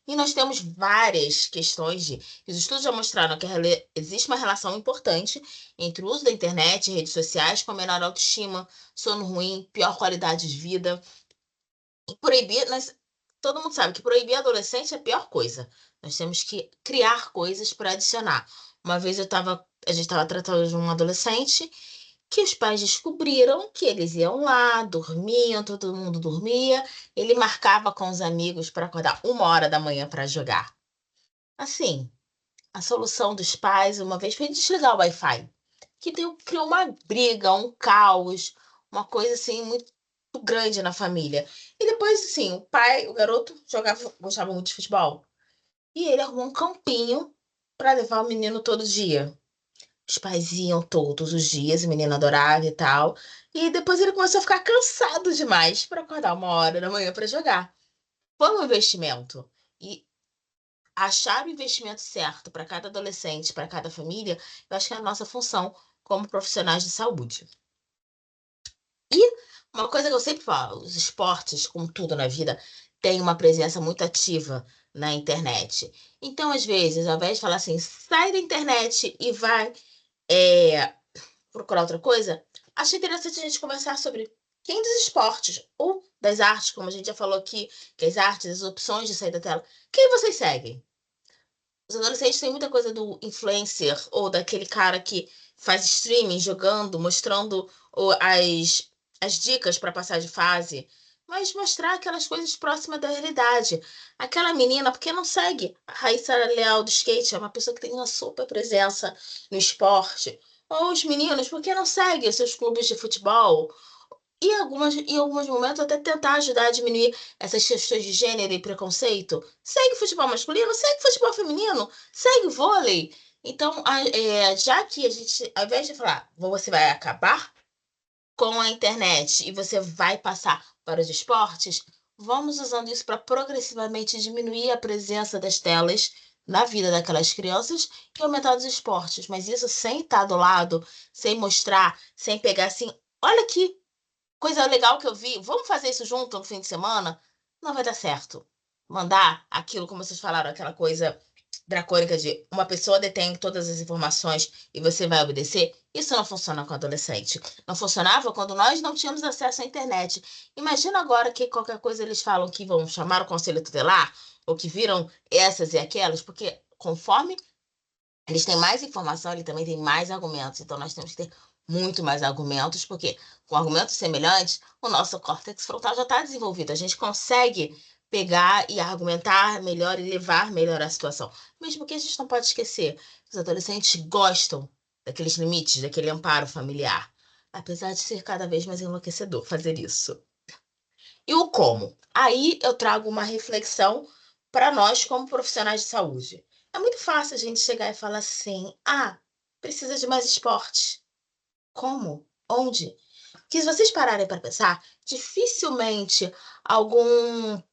E nós temos várias questões os estudos já mostraram que existe uma relação importante entre o uso da internet e redes sociais com a menor autoestima, sono ruim, pior qualidade de vida. E proibir, todo mundo sabe que proibir adolescente é a pior coisa. Nós temos que criar coisas para adicionar. Uma vez a gente estava tratando de um adolescente que os pais descobriram que eles iam lá, dormiam, todo mundo dormia, ele marcava com os amigos para acordar 1h da manhã para jogar. Assim, a solução dos pais, uma vez, foi desligar o Wi-Fi, que criou uma briga, um caos, uma coisa assim muito grande na família. E depois, assim, o garoto gostava muito de futebol. E ele arrumou um campinho para levar o menino todo dia. Os pais iam todos os dias, o menino adorava e tal. E depois ele começou a ficar cansado demais para acordar 1 hora da manhã para jogar. Foi um investimento. E achar o investimento certo para cada adolescente, para cada família, eu acho que é a nossa função como profissionais de saúde. E uma coisa que eu sempre falo, os esportes, como tudo na vida, têm uma presença muito ativa na internet. Então, às vezes, ao invés de falar assim, sai da internet e vai procurar outra coisa, acho interessante a gente conversar sobre quem dos esportes ou das artes, como a gente já falou aqui, que as artes, as opções de sair da tela, quem vocês seguem? Os adolescentes têm muita coisa do influencer ou daquele cara que faz streaming jogando, mostrando as dicas para passar de fase, mas mostrar aquelas coisas próximas da realidade. Aquela menina, porque não segue a Raíssa Leal do skate, é uma pessoa que tem uma super presença no esporte. Ou os meninos, porque não segue os seus clubes de futebol? E em alguns momentos até tentar ajudar a diminuir essas questões de gênero e preconceito. Segue futebol masculino, segue futebol feminino, segue vôlei. Então, já que a gente, ao invés de falar, você vai acabar com a internet e você vai passar para os esportes, vamos usando isso para progressivamente diminuir a presença das telas na vida daquelas crianças e aumentar os esportes. Mas isso sem estar do lado, sem mostrar, sem pegar assim, olha aqui, coisa legal que eu vi, vamos fazer isso junto no fim de semana? Não vai dar certo. Mandar aquilo, como vocês falaram, aquela coisa dracônica de uma pessoa detém todas as informações e você vai obedecer, isso não funciona com adolescente. Não funcionava quando nós não tínhamos acesso à internet. Imagina agora que qualquer coisa eles falam que vão chamar o conselho tutelar ou que viram essas e aquelas, porque conforme eles têm mais informação, ele também tem mais argumentos. Então, nós temos que ter muito mais argumentos, porque com argumentos semelhantes, o nosso córtex frontal já está desenvolvido. A gente consegue pegar e argumentar melhor e levar melhor a situação. Mesmo que a gente não pode esquecer, os adolescentes gostam daqueles limites, daquele amparo familiar. Apesar de ser cada vez mais enlouquecedor fazer isso. E o como? Aí eu trago uma reflexão para nós como profissionais de saúde. É muito fácil a gente chegar e falar assim: precisa de mais esporte. Como? Onde? Que se vocês pararem para pensar, dificilmente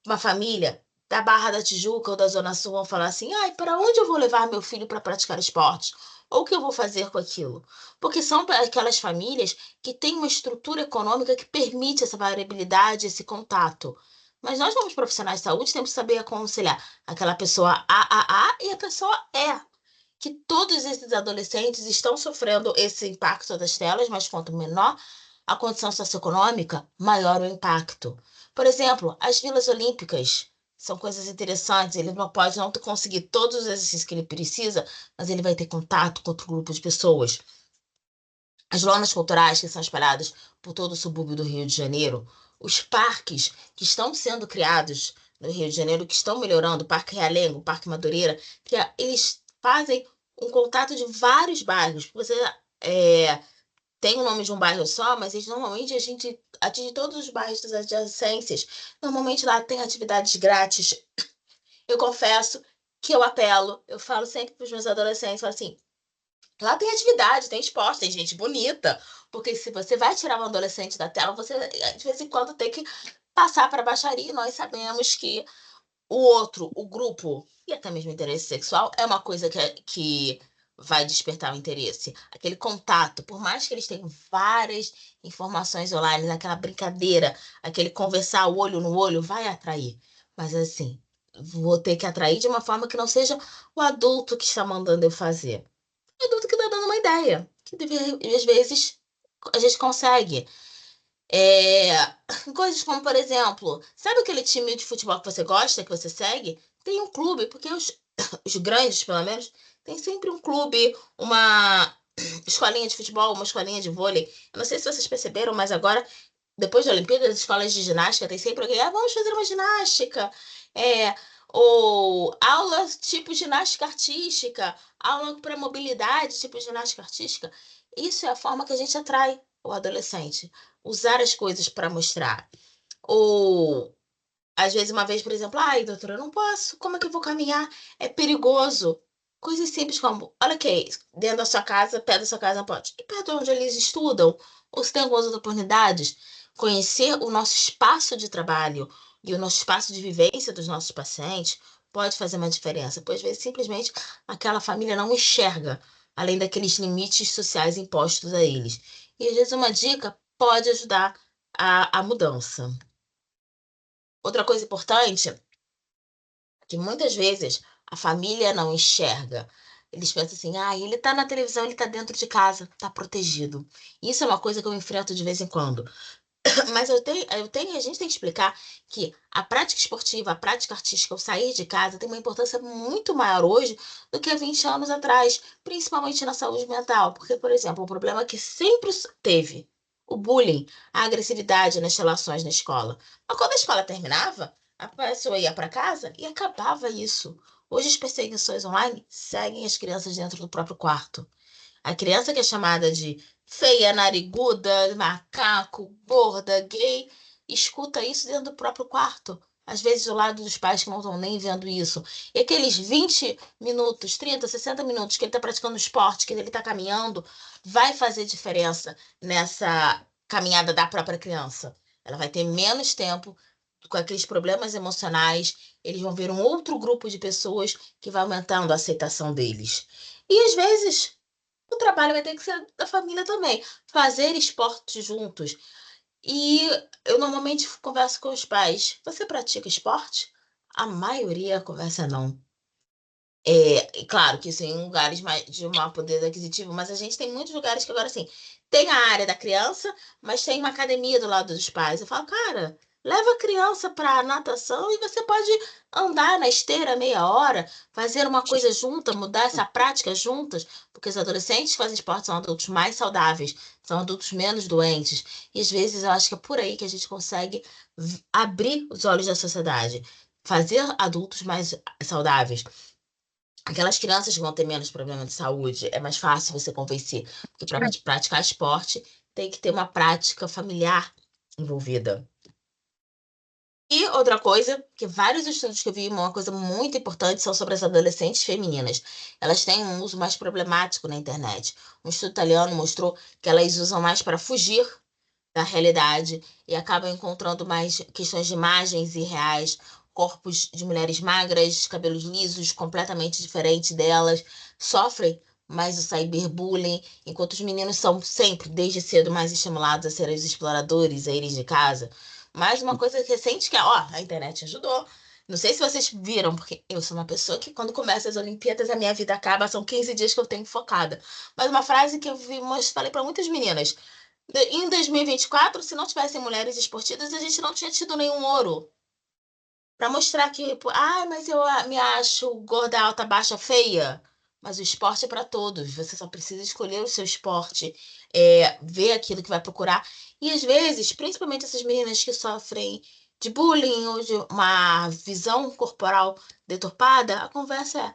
uma família da Barra da Tijuca ou da Zona Sul vão falar assim: para onde eu vou levar meu filho para praticar esporte? Ou o que eu vou fazer com aquilo? Porque são aquelas famílias que têm uma estrutura econômica que permite essa variabilidade, esse contato. Mas nós, como profissionais de saúde, temos que saber aconselhar aquela pessoa e a pessoa que todos esses adolescentes estão sofrendo esse impacto das telas, mas quanto menor a condição socioeconômica, maior o impacto. Por exemplo, as vilas olímpicas são coisas interessantes. Ele não pode não conseguir todos os exercícios que ele precisa, mas ele vai ter contato com outro grupo de pessoas. As lonas culturais que são espalhadas por todo o subúrbio do Rio de Janeiro, os parques que estão sendo criados no Rio de Janeiro, que estão melhorando, o Parque Realengo, o Parque Madureira, eles fazem um contato de vários bairros. Você tem o nome de um bairro só, mas normalmente a gente atinge todos os bairros das adjacências. Normalmente lá tem atividades grátis. Eu confesso que eu apelo, eu falo sempre para os meus adolescentes, falo assim, lá tem atividade, tem esporte, tem gente bonita. Porque se você vai tirar um adolescente da tela, você de vez em quando tem que passar para a baixaria. E nós sabemos que o outro, o grupo, e até mesmo o interesse sexual, é uma coisa que vai despertar o interesse. Aquele contato, por mais que eles tenham várias informações online, naquela brincadeira, aquele conversar olho no olho, vai atrair. Mas assim, vou ter que atrair de uma forma que não seja o adulto que está mandando eu fazer. O adulto que está dando uma ideia, que às vezes a gente consegue. É, coisas como, por exemplo, sabe aquele time de futebol que você gosta, que você segue? Tem um clube, porque os grandes, pelo menos, tem sempre um clube, uma escolinha de futebol, uma escolinha de vôlei. Eu não sei se vocês perceberam, mas agora, depois da Olimpíada, as escolas de ginástica tem sempre alguém, vamos fazer uma ginástica. É, Ou aula tipo ginástica artística, aula para mobilidade, tipo ginástica artística. Isso é a forma que a gente atrai o adolescente. Usar as coisas para mostrar. Ou, às vezes, uma vez, por exemplo, ai, doutora, eu não posso, como é que eu vou caminhar? É perigoso. Coisas simples como, olha aqui, dentro da sua casa, perto da sua casa, pode. E perto de onde eles estudam, ou se tem algumas outras oportunidades, conhecer o nosso espaço de trabalho e o nosso espaço de vivência dos nossos pacientes pode fazer uma diferença, pois às vezes simplesmente aquela família não enxerga, além daqueles limites sociais impostos a eles. E às vezes uma dica pode ajudar a mudança. Outra coisa importante é que muitas vezes a família não enxerga. Eles pensam assim, ah, ele tá na televisão, ele tá dentro de casa, tá protegido. Isso é uma coisa que eu enfrento de vez em quando. Mas a gente tem que explicar que a prática esportiva, a prática artística, o sair de casa tem uma importância muito maior hoje do que há 20 anos atrás, principalmente na saúde mental. Porque, por exemplo, um problema que sempre teve, o bullying, a agressividade nas relações na escola. Mas quando a escola terminava, a pessoa ia para casa e acabava isso. Hoje as perseguições online seguem as crianças dentro do próprio quarto. A criança que é chamada de feia, nariguda, macaco, gorda, gay, escuta isso dentro do próprio quarto. Às vezes do lado dos pais que não estão nem vendo isso. E aqueles 20 minutos, 30, 60 minutos que ele está praticando esporte, que ele está caminhando, vai fazer diferença nessa caminhada da própria criança. Ela vai ter menos tempo com aqueles problemas emocionais, eles vão ver um outro grupo de pessoas que vai aumentando a aceitação deles. E às vezes o trabalho vai ter que ser da família também. Fazer esporte juntos. E eu normalmente converso com os pais. Você pratica esporte? A maioria conversa não. E claro que isso em lugares mais, de maior poder aquisitivo, mas a gente tem muitos lugares que agora, assim, tem a área da criança, mas tem uma academia do lado dos pais. Eu falo, cara, leva a criança para natação e você pode andar na esteira meia hora, fazer uma coisa junta, mudar essa prática juntas, porque os adolescentes que fazem esporte são adultos mais saudáveis, são adultos menos doentes. E às vezes eu acho que é por aí que a gente consegue abrir os olhos da sociedade, fazer adultos mais saudáveis. Aquelas crianças que vão ter menos problema de saúde, é mais fácil você convencer. Porque para praticar esporte, tem que ter uma prática familiar envolvida. E outra coisa, que vários estudos que eu vi, uma coisa muito importante, são sobre as adolescentes femininas. Elas têm um uso mais problemático na internet. Um estudo italiano mostrou que elas usam mais para fugir da realidade e acabam encontrando mais questões de imagens irreais, corpos de mulheres magras, cabelos lisos, completamente diferentes delas, sofrem mais o cyberbullying, enquanto os meninos são sempre, desde cedo, mais estimulados a serem os exploradores, a irem de casa. Mais uma coisa recente que é, ó, a internet ajudou. Não sei se vocês viram, porque eu sou uma pessoa que quando começa as Olimpíadas a minha vida acaba, são 15 dias que eu tenho focada. Mas uma frase que eu vi, falei para muitas meninas, em 2024, se não tivessem mulheres esportistas, a gente não tinha tido nenhum ouro. Para mostrar que, mas eu me acho gorda, alta, baixa, feia. Mas o esporte é para todos. Você só precisa escolher o seu esporte, ver aquilo que vai procurar. E às vezes, principalmente essas meninas que sofrem de bullying ou de uma visão corporal deturpada, a conversa é: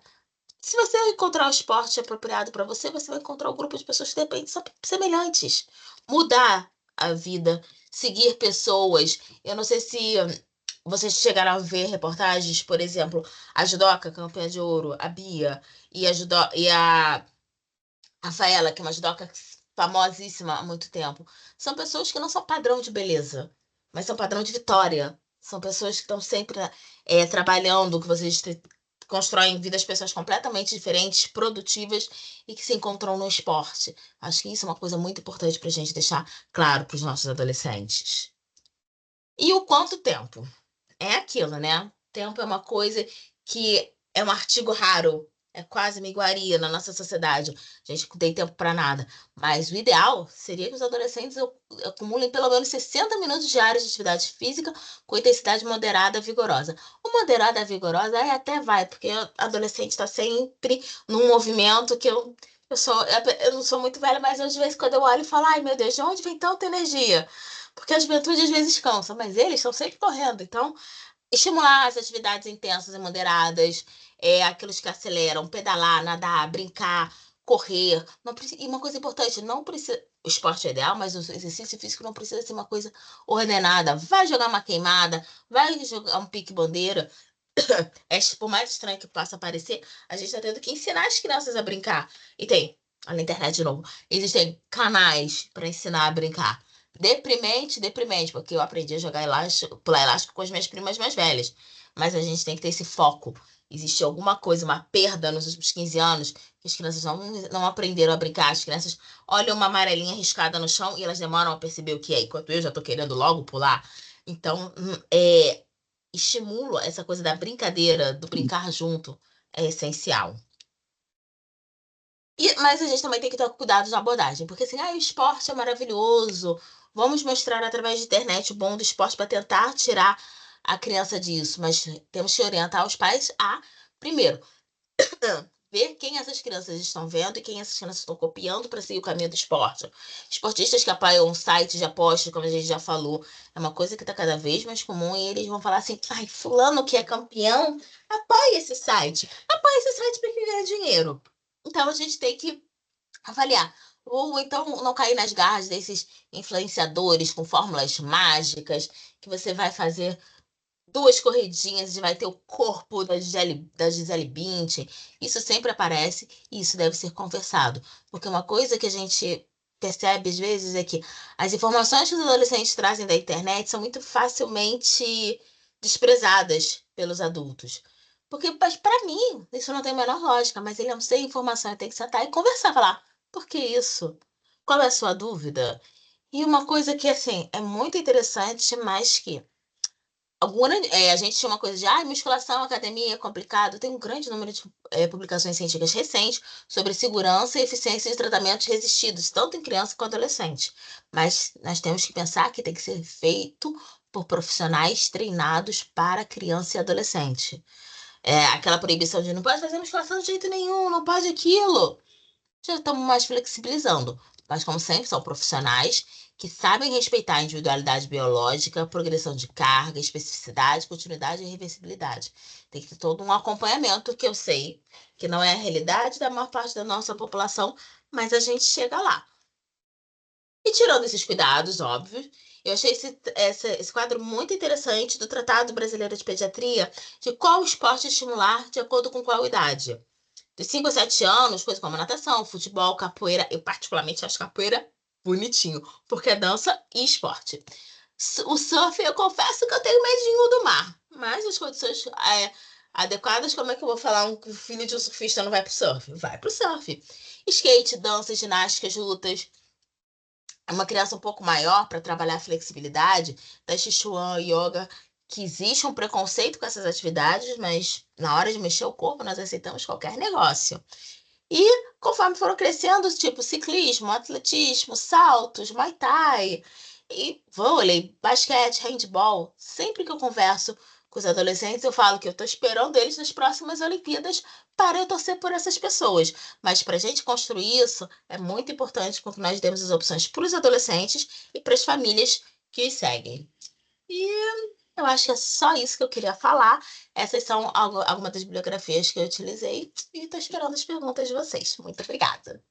se você encontrar o esporte apropriado para você, você vai encontrar um grupo de pessoas que de repente são semelhantes. Mudar a vida, seguir pessoas. Eu não sei se vocês chegaram a ver reportagens, por exemplo, a judoca campeã de ouro, a Bia, e a Rafaela, que é uma judoca famosíssima há muito tempo. São pessoas que não são padrão de beleza, mas são padrão de vitória. São pessoas que estão sempre trabalhando, que vocês constroem vidas pessoas completamente diferentes, produtivas e que se encontram no esporte. Acho que isso é uma coisa muito importante para a gente deixar claro para os nossos adolescentes. E o quanto tempo? É aquilo, né? Tempo é uma coisa que é um artigo raro, é quase uma iguaria na nossa sociedade. A gente não tem tempo para nada. Mas o ideal seria que os adolescentes acumulem pelo menos 60 minutos diários de atividade física com intensidade moderada vigorosa. O moderada vigorosa até vai, porque o adolescente está sempre num movimento que eu não sou muito velha, mas às vezes quando eu olho e falo, ai meu Deus, de onde vem tanta energia? Porque a juventude às vezes cansa, mas eles estão sempre correndo. Então, estimular as atividades intensas e moderadas, aqueles que aceleram, pedalar, nadar, brincar, correr. Não precisa, e uma coisa importante, não precisa. O esporte é ideal, mas o exercício físico não precisa ser uma coisa ordenada. Vai jogar uma queimada, vai jogar um pique-bandeira. Por mais estranho que possa parecer, a gente está tendo que ensinar as crianças a brincar. E tem, na internet de novo, existem canais para ensinar a brincar. Deprimente, deprimente, porque eu aprendi a jogar elástico, pular elástico com as minhas primas mais velhas. Mas a gente tem que ter esse foco. Existe alguma coisa, uma perda nos últimos 15 anos, que as crianças não aprenderam a brincar. As crianças olham uma amarelinha riscada no chão e elas demoram a perceber o que é, enquanto eu já estou querendo logo pular. Então, estimulo essa coisa da brincadeira, do brincar junto, é essencial. Mas a gente também tem que ter cuidado na abordagem, porque assim, o esporte é maravilhoso, vamos mostrar através da internet o bom do esporte para tentar tirar a criança disso, mas temos que orientar os pais a, primeiro, ver quem essas crianças estão vendo e quem essas crianças estão copiando para seguir o caminho do esporte. Esportistas que apoiam sites de apostas, como a gente já falou, é uma coisa que está cada vez mais comum e eles vão falar assim, ai, fulano que é campeão, apoia esse site. Apoia esse site para ganhar dinheiro. Então a gente tem que avaliar. Ou então não cair nas garras desses influenciadores com fórmulas mágicas que você vai fazer duas corridinhas e vai ter o corpo da Gisele Bündchen. Isso sempre aparece e isso deve ser conversado. Porque uma coisa que a gente percebe às vezes é que as informações que os adolescentes trazem da internet são muito facilmente desprezadas pelos adultos. Porque, para mim, isso não tem a menor lógica, mas ele é um ser informação, eu tenho que sentar e conversar, falar, por que isso? Qual é a sua dúvida? E uma coisa que, assim, é muito interessante, mas que a gente tinha uma coisa de musculação, academia é complicado. Tem um grande número de publicações científicas recentes sobre segurança e eficiência de tratamentos resistidos, tanto em criança quanto adolescente. Mas nós temos que pensar que tem que ser feito por profissionais treinados para criança e adolescente. Aquela proibição de não pode fazer musculação de jeito nenhum, não pode aquilo já estamos mais flexibilizando. Mas, como sempre, são profissionais que sabem respeitar a individualidade biológica, progressão de carga, especificidade, continuidade e reversibilidade. Tem que ter todo um acompanhamento que eu sei que não é a realidade da maior parte da nossa população, mas a gente chega lá. E tirando esses cuidados, óbvio, eu achei esse quadro muito interessante do Tratado Brasileiro de Pediatria, de qual esporte estimular de acordo com qual idade. Dos 5 a 7 anos, coisas como natação, futebol, capoeira. Eu particularmente acho capoeira bonitinho, porque é dança e esporte. O surf, eu confesso que eu tenho medinho do mar, mas as condições adequadas, como é que eu vou falar que o filho de um surfista não vai pro surf? Vai pro surf. Skate, dança, ginásticas, lutas. Uma criança um pouco maior para trabalhar a flexibilidade, da Sichuan, yoga, que existe um preconceito com essas atividades, mas na hora de mexer o corpo nós aceitamos qualquer negócio. E conforme foram crescendo, tipo ciclismo, atletismo, saltos, Muay Thai, e vôlei, basquete, handball, sempre que eu converso com os adolescentes, eu falo que eu estou esperando eles nas próximas Olimpíadas para eu torcer por essas pessoas. Mas para a gente construir isso, é muito importante que nós demos as opções para os adolescentes e para as famílias que os seguem. E eu acho que é só isso que eu queria falar. Essas são algumas das bibliografias que eu utilizei e estou esperando as perguntas de vocês. Muito obrigada.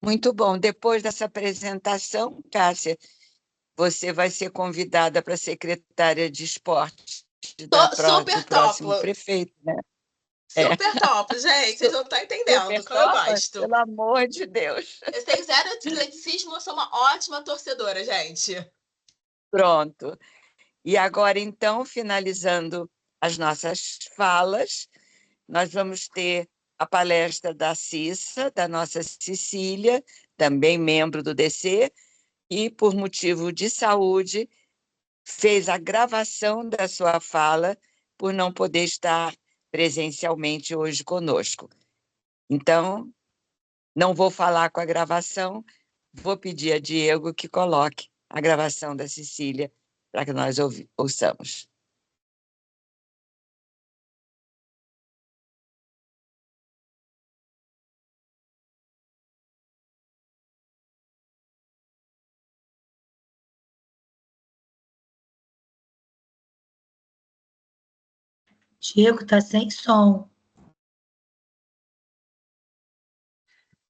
Muito bom. Depois dessa apresentação, Cássia, você vai ser convidada para secretária de esporte do Super top! próximo prefeito, né? Super top, gente. Vocês não estão entendendo Super como eu top, gosto. pelo amor de Deus. Eu tenho zero atleticismo, eu sou uma ótima torcedora, gente. Pronto. E agora, então, finalizando as nossas falas, nós vamos ter a palestra da Cissa, da nossa Cecília, também membro do DC, e, por motivo de saúde, fez a gravação da sua fala por não poder estar presencialmente hoje conosco. Então, não vou falar com a gravação, vou pedir a Diego que coloque a gravação da Cecília para que nós ouçamos. Diego, tá sem som.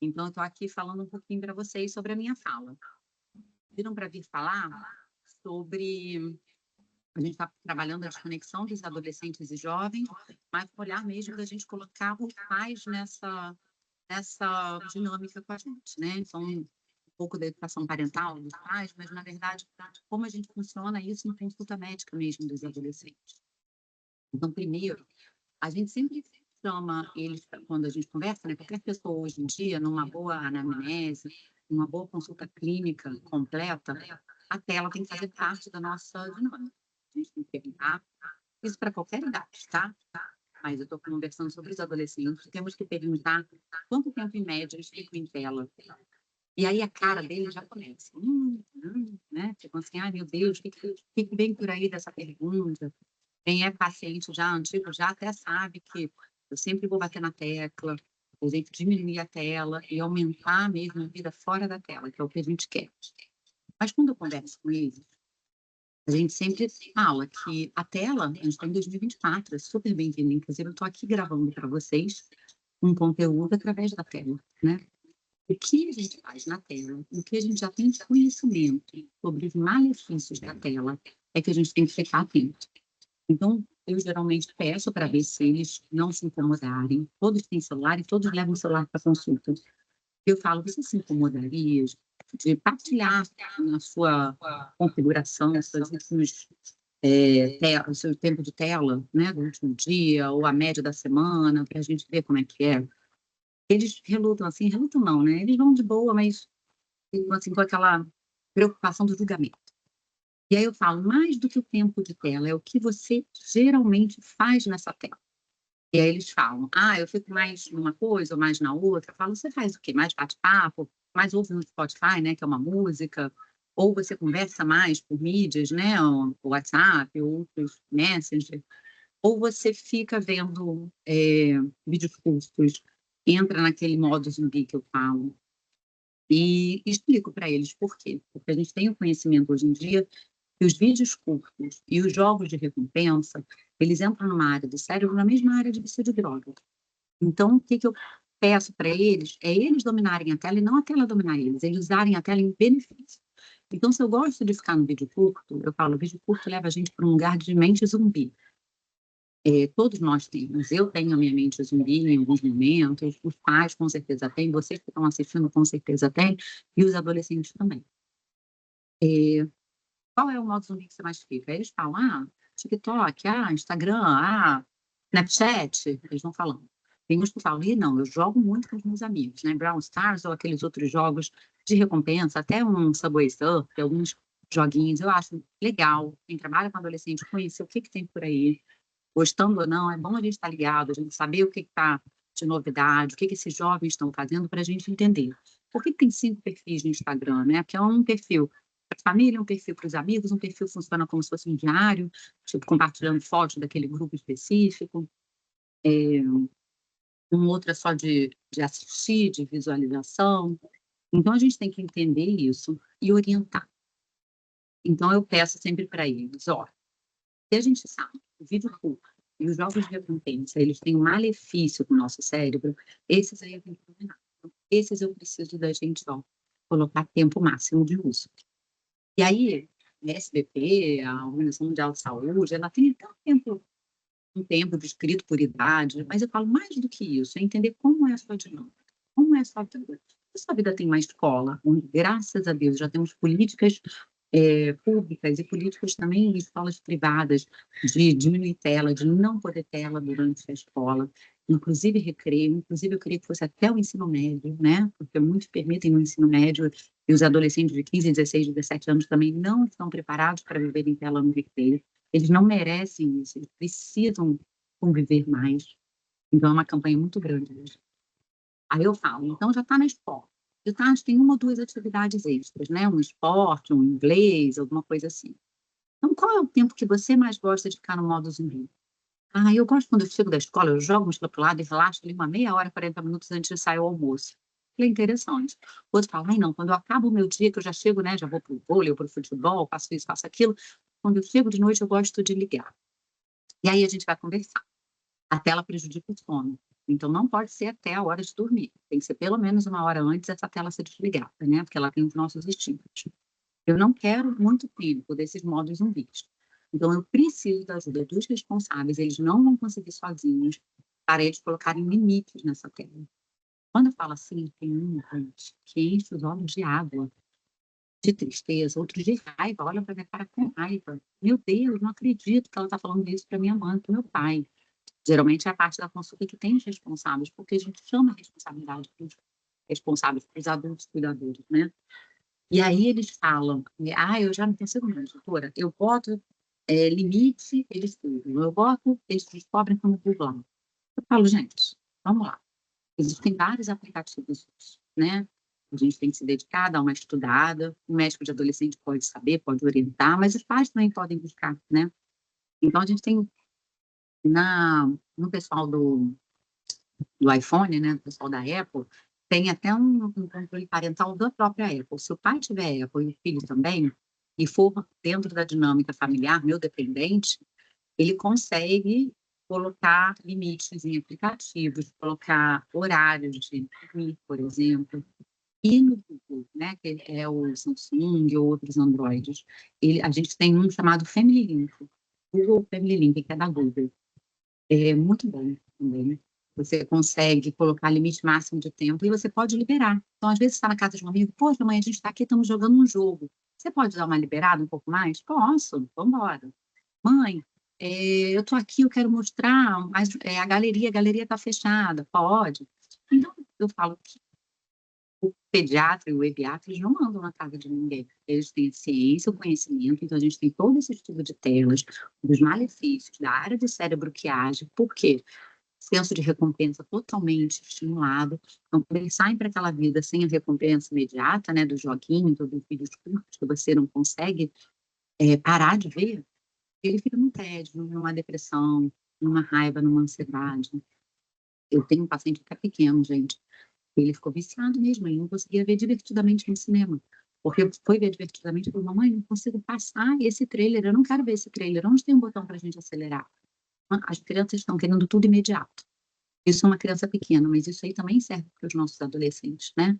Então, eu estou aqui falando um pouquinho para vocês sobre a minha fala. Viram para vir falar sobre... A gente está trabalhando a desconexão dos adolescentes e jovens, mas olhar mesmo da gente colocar os pais nessa dinâmica com a gente, né? Então, um pouco da educação parental dos pais, mas, na verdade, como a gente funciona isso em consulta médica mesmo dos adolescentes. Então, primeiro, a gente sempre chama eles, quando a gente conversa, né? Qualquer pessoa hoje em dia, numa boa anamnese, numa boa consulta clínica completa, a tela tem que fazer parte da nossa dinâmica. A gente tem que perguntar, isso para qualquer idade, tá? Mas eu estou conversando sobre os adolescentes, temos que perguntar quanto tempo em média eles ficam em tela. E aí a cara deles já começa, né? Tipo assim, ai meu Deus, o que vem por aí dessa pergunta? Quem é paciente já antigo já até sabe que eu sempre vou bater na tecla, a gente diminuir a tela e aumentar mesmo a vida fora da tela, que é o que a gente quer. Mas quando eu converso com eles, a gente sempre fala que a tela, a gente está em 2024, é super bem-vinda. Inclusive, eu estou aqui gravando para vocês um conteúdo através da tela, né? O que a gente faz na tela, o que a gente já tem de conhecimento sobre os malefícios da tela, é que a gente tem que ficar atento. Então, eu geralmente peço para ver se eles não se incomodarem. Todos têm celular e todos levam o celular para consulta. Eu falo, você se incomodaria de partilhar na sua configuração, seus últimos, o seu tempo de tela, né, do último dia, ou a média da semana, para a gente ver como é que é? Eles relutam assim, relutam não, né? Eles vão de boa, mas assim, com aquela preocupação do julgamento. E aí eu falo, mais do que o tempo de tela, é o que você geralmente faz nessa tela. E aí eles falam, eu fico mais numa coisa ou mais na outra. Eu falo, você faz o quê? Mais bate-papo? Mais ouve no Spotify, né, que é uma música? Ou você conversa mais por mídias, né, o WhatsApp, outros Messenger? Ou você fica vendo vídeos curtos, entra naquele modo zumbi que eu falo. E explico para eles por quê. Porque a gente tem o conhecimento hoje em dia que os vídeos curtos e os jogos de recompensa, eles entram numa área do cérebro, na mesma área de vício de droga. Então, o que eu peço para eles é eles dominarem a tela e não a tela dominar eles usarem a tela em benefício. Então, se eu gosto de ficar no vídeo curto, eu falo, o vídeo curto leva a gente para um lugar de mente zumbi. Todos nós temos. Eu tenho a minha mente zumbi em alguns momentos, os pais com certeza têm, vocês que estão assistindo com certeza têm, e os adolescentes também. Qual é o modo zumbi que você mais fica? Aí eles falam, TikTok, Instagram, Snapchat, eles vão falando. Tem uns que falam, não, eu jogo muito com os meus amigos, né? Brawl Stars ou aqueles outros jogos de recompensa, até um Subway Surf, alguns joguinhos, eu acho legal. Quem trabalha com adolescente, conhecer o que tem por aí, gostando ou não, é bom a gente estar ligado, a gente saber o que está de novidade, o que esses jovens estão fazendo para a gente entender. Por que tem 5 perfis no Instagram, né? Porque é um perfil para a família, um perfil para os amigos, um perfil funciona como se fosse um diário, tipo, compartilhando fotos daquele grupo específico. Um outro é só de assistir, de visualização. Então, a gente tem que entender isso e orientar. Então, eu peço sempre para eles, se a gente sabe, o vídeo curto e os jogos de recompensa, eles têm um malefício no nosso cérebro, esses aí eu tenho que dominar. Esses eu preciso da gente, colocar tempo máximo de uso. E aí, a SBP, a Organização Mundial de Saúde, ela tem até um tempo descrito por idade, mas eu falo mais do que isso, é entender como é a sua dinâmica, como é a sua vida. A sua vida tem uma escola, onde, graças a Deus, já temos políticas públicas e políticas também em escolas privadas de diminuir tela, de não poder tela durante a escola, inclusive recreio, inclusive eu queria que fosse até o ensino médio, né? Porque muitos permitem no ensino médio e os adolescentes de 15, 16, 17 anos também não estão preparados para viver em tela no recreio. Eles não merecem isso, eles precisam conviver mais. Então é uma campanha muito grande hoje. Aí eu falo, então já está na escola. De tarde tem 1 ou 2 atividades extras, né? Um esporte, um inglês, alguma coisa assim. Então, qual é o tempo que você mais gosta de ficar no modo zumbi? Eu gosto quando eu chego da escola, eu jogo mochila para o lado e relaxo ali uma meia hora, 40 minutos antes de sair o almoço. É interessante. Outro fala, não, quando eu acabo o meu dia, que eu já chego, né? Já vou para o vôlei ou para o futebol, faço isso, faço aquilo. Quando eu chego de noite, eu gosto de ligar. E aí a gente vai conversar. A tela prejudica o sono. Então, não pode ser até a hora de dormir. Tem que ser pelo menos 1 hora antes essa tela ser desligada, né? Porque ela tem os nossos estímulos. Eu não quero muito tempo desses modos zumbis. Então, eu preciso da ajuda dos responsáveis. Eles não vão conseguir sozinhos para eles colocarem limites nessa tela. Quando eu falo assim, tem gente que enche os olhos de água, de tristeza, outros de raiva. Olha para minha cara com raiva. Meu Deus, não acredito que ela está falando isso para minha mãe, para meu pai. Geralmente é a parte da consulta que tem os responsáveis, porque a gente chama a responsabilidade para os responsáveis, para os adultos cuidadores, né? E aí eles falam, eu já não consigo mais, doutora, eu boto limite, eles tudo, eu boto, eles descobrem como burlar. Eu falo, gente, vamos lá. Existem vários aplicativos, né? A gente tem que se dedicar, dar uma estudada. O médico de adolescente pode saber, pode orientar, mas os pais também podem buscar, né? Então, a gente tem no pessoal do iPhone, né, do pessoal da Apple, tem até um controle parental da própria Apple. Se o pai tiver Apple e o filho também, e for dentro da dinâmica familiar, meu dependente, ele consegue colocar limites em aplicativos, colocar horários de dormir, por exemplo. E no Google, né, que é o Samsung ou outros Androids, a gente tem um chamado Family Link, Google Family Link, que é da Google. É muito bom também. Você consegue colocar limite máximo de tempo e você pode liberar. Então, às vezes, você está na casa de um amigo, poxa, mãe, a gente está aqui, estamos jogando um jogo. Você pode dar uma liberada um pouco mais? Posso, vamos embora. Mãe, eu estou aqui, eu quero mostrar a galeria está fechada. Pode. Então, eu falo que o pediatra e o pediatra, eles não mandam na casa de ninguém. Eles têm a ciência, o conhecimento, então a gente tem todo esse estudo de telas, dos malefícios, da área do cérebro que age. Por quê? Senso de recompensa totalmente estimulado. Então, quando eles saem para aquela vida sem a recompensa imediata, né, do joguinho, dos vídeos curtos, que você não consegue parar de ver, ele fica num tédio, numa depressão, numa raiva, numa ansiedade. Eu tenho um paciente que é pequeno, gente. Ele ficou viciado mesmo, ele não conseguia ver divertidamente no cinema. Porque foi ver divertidamente e falou, mamãe, não consigo passar esse trailer, eu não quero ver esse trailer, onde tem um botão para a gente acelerar? As crianças estão querendo tudo imediato. Isso é uma criança pequena, mas isso aí também serve para os nossos adolescentes, né?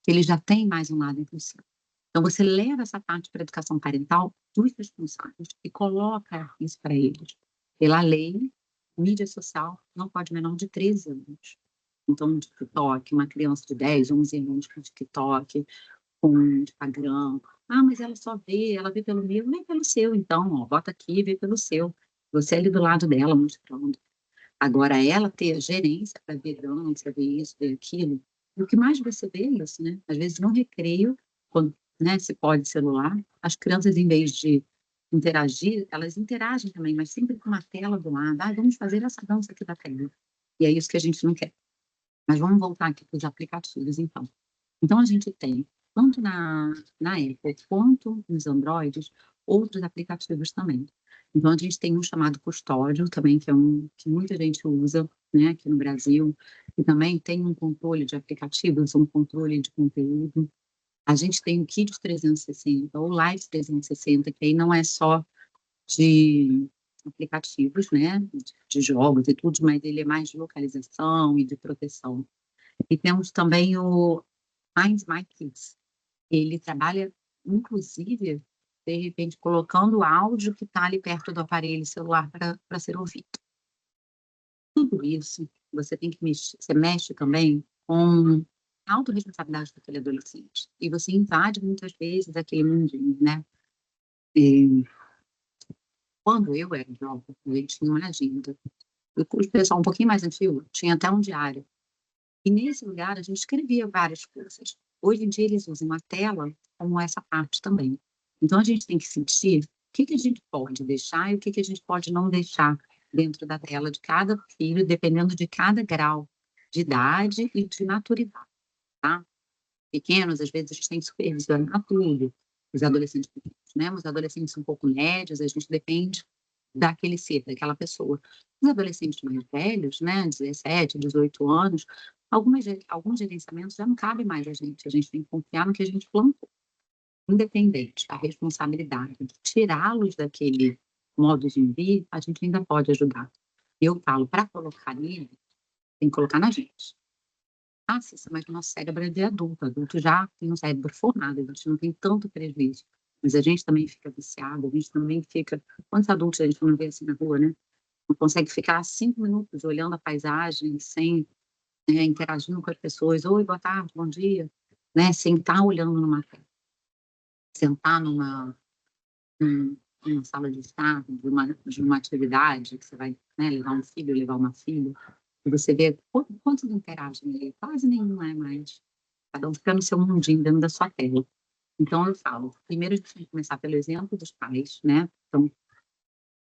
Eles já têm mais um lado impulsivo. Então, você leva essa parte para a educação parental dos responsáveis e coloca isso para eles. Pela lei, mídia social não pode menor de 13 anos. Então, TikTok, uma criança de 10, 11 anos com TikTok, com Instagram. Mas ela vê pelo meu, nem pelo seu, então, ó, bota aqui e vê pelo seu. Você é ali do lado dela, mostrando. Agora, ela ter a gerência para ver dança, ver isso, ver aquilo, o que mais você vê é isso, né? Às vezes, no recreio, quando, né, se pode celular, as crianças, em vez de interagir, elas interagem também, mas sempre com uma tela do lado. Vamos fazer essa dança aqui da tela. E é isso que a gente não quer. Mas vamos voltar aqui para os aplicativos, então. Então, a gente tem, tanto na Apple quanto nos Androids, outros aplicativos também. Então, a gente tem um chamado Custódio também, que é que muita gente usa, né, aqui no Brasil, e também tem um controle de aplicativos, um controle de conteúdo. A gente tem o Kids 360, ou Live 360, que aí não é só de aplicativos, né, de jogos e tudo, mas ele é mais de localização e de proteção. E temos também o Find My Kids. Ele trabalha, inclusive, de repente, colocando o áudio que está ali perto do aparelho celular para ser ouvido. Tudo isso, você tem que mexer, você mexe também com a autorresponsabilidade daquele adolescente. E você invade muitas vezes aquele mundinho, né? E quando eu era jovem, eu tinha uma agenda. O pessoal um pouquinho mais antigo tinha até um diário. E nesse lugar a gente escrevia várias coisas. Hoje em dia eles usam a tela como essa parte também. Então a gente tem que sentir o que a gente pode deixar e o que a gente pode não deixar dentro da tela de cada filho, dependendo de cada grau de idade e de maturidade, tá? Pequenos, às vezes, a gente tem que supervisionar tudo. Os adolescentes pequenos, né? Os adolescentes um pouco médios, a gente depende daquele ser, daquela pessoa. Os adolescentes mais velhos, né, 17, 18 anos, alguns gerenciamentos já não cabem mais a gente tem que confiar no que a gente plantou. Independente, a responsabilidade de tirá-los daquele modo zumbi, a gente ainda pode ajudar. Eu falo, para colocar nele, tem que colocar na gente. Ah, Cissa, mas o nosso cérebro é de adulto. Adulto já tem um cérebro formado, a gente não tem tanto prejuízo. Mas a gente também fica viciado, a gente também fica... Quantos adultos a gente não vê assim na rua, né? Não consegue ficar 5 minutos olhando a paisagem, sem, né, interagindo com as pessoas. Oi, boa tarde, bom dia. Né? Sem estar olhando numa tela. Sentar numa sala de estar, de uma atividade, que você vai, né, levar um filho, levar uma filha. E você vê quantos interagem ali? Quase nenhum, não é mais. Cada um fica no seu mundinho, dentro da sua tela. Então, eu falo, primeiro a gente tem que começar pelo exemplo dos pais, né? Então,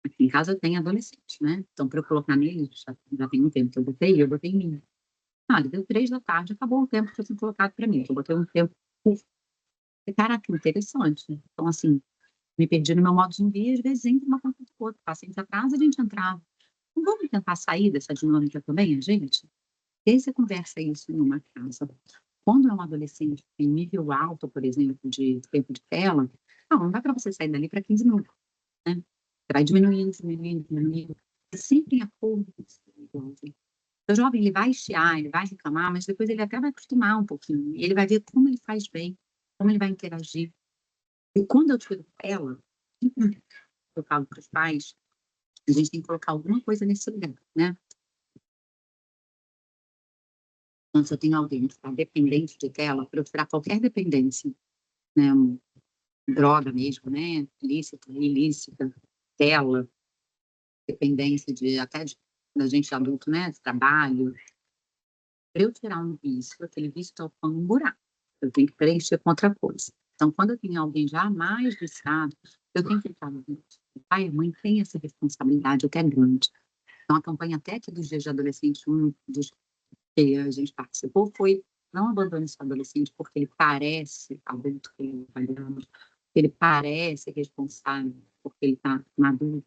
aqui em casa tem adolescente, né? Então, para eu colocar neles, já tem um tempo que eu botei em mim. Ah, deu 3 da tarde, acabou o tempo que eu tinha colocado para mim. Eu botei um tempo curto. Caraca, interessante. Então, assim, me perdi no meu modo zumbi, às vezes entra uma conta do outro. Paciente atrás, a gente entrava. Não vamos tentar sair dessa dinâmica também, a gente? E aí você conversa isso numa casa. Quando é um adolescente em nível alto, por exemplo, de tempo de tela, não dá para você sair dali para 15 minutos, né? Você vai diminuindo, diminuindo, diminuindo. É sempre em acordo com o seu jovem. O jovem, ele vai chiar, ele vai reclamar, mas depois ele até vai acostumar um pouquinho. E ele vai ver como ele faz bem, como ele vai interagir. E quando eu tiro ela, eu falo para os pais, a gente tem que colocar alguma coisa nesse lugar, né? Quando eu tenho alguém que está dependente de tela, para eu tirar qualquer dependência, né? Droga mesmo, né? Lícita, ilícita, tela, dependência até da gente adulto, né? De trabalho. Para eu tirar um vício, aquele vício está ocupando um buraco. Eu tenho que preencher com outra coisa. Então, quando eu tenho alguém já mais viciado, eu tenho que entrar no vício. O pai e a mãe têm essa responsabilidade até grande. Então, a campanha até aqui dos Dias de Adolescente, um dos que a gente participou, foi não abandone seu adolescente porque ele parece adulto, que ele vai dando, ele parece responsável, porque ele está maduro.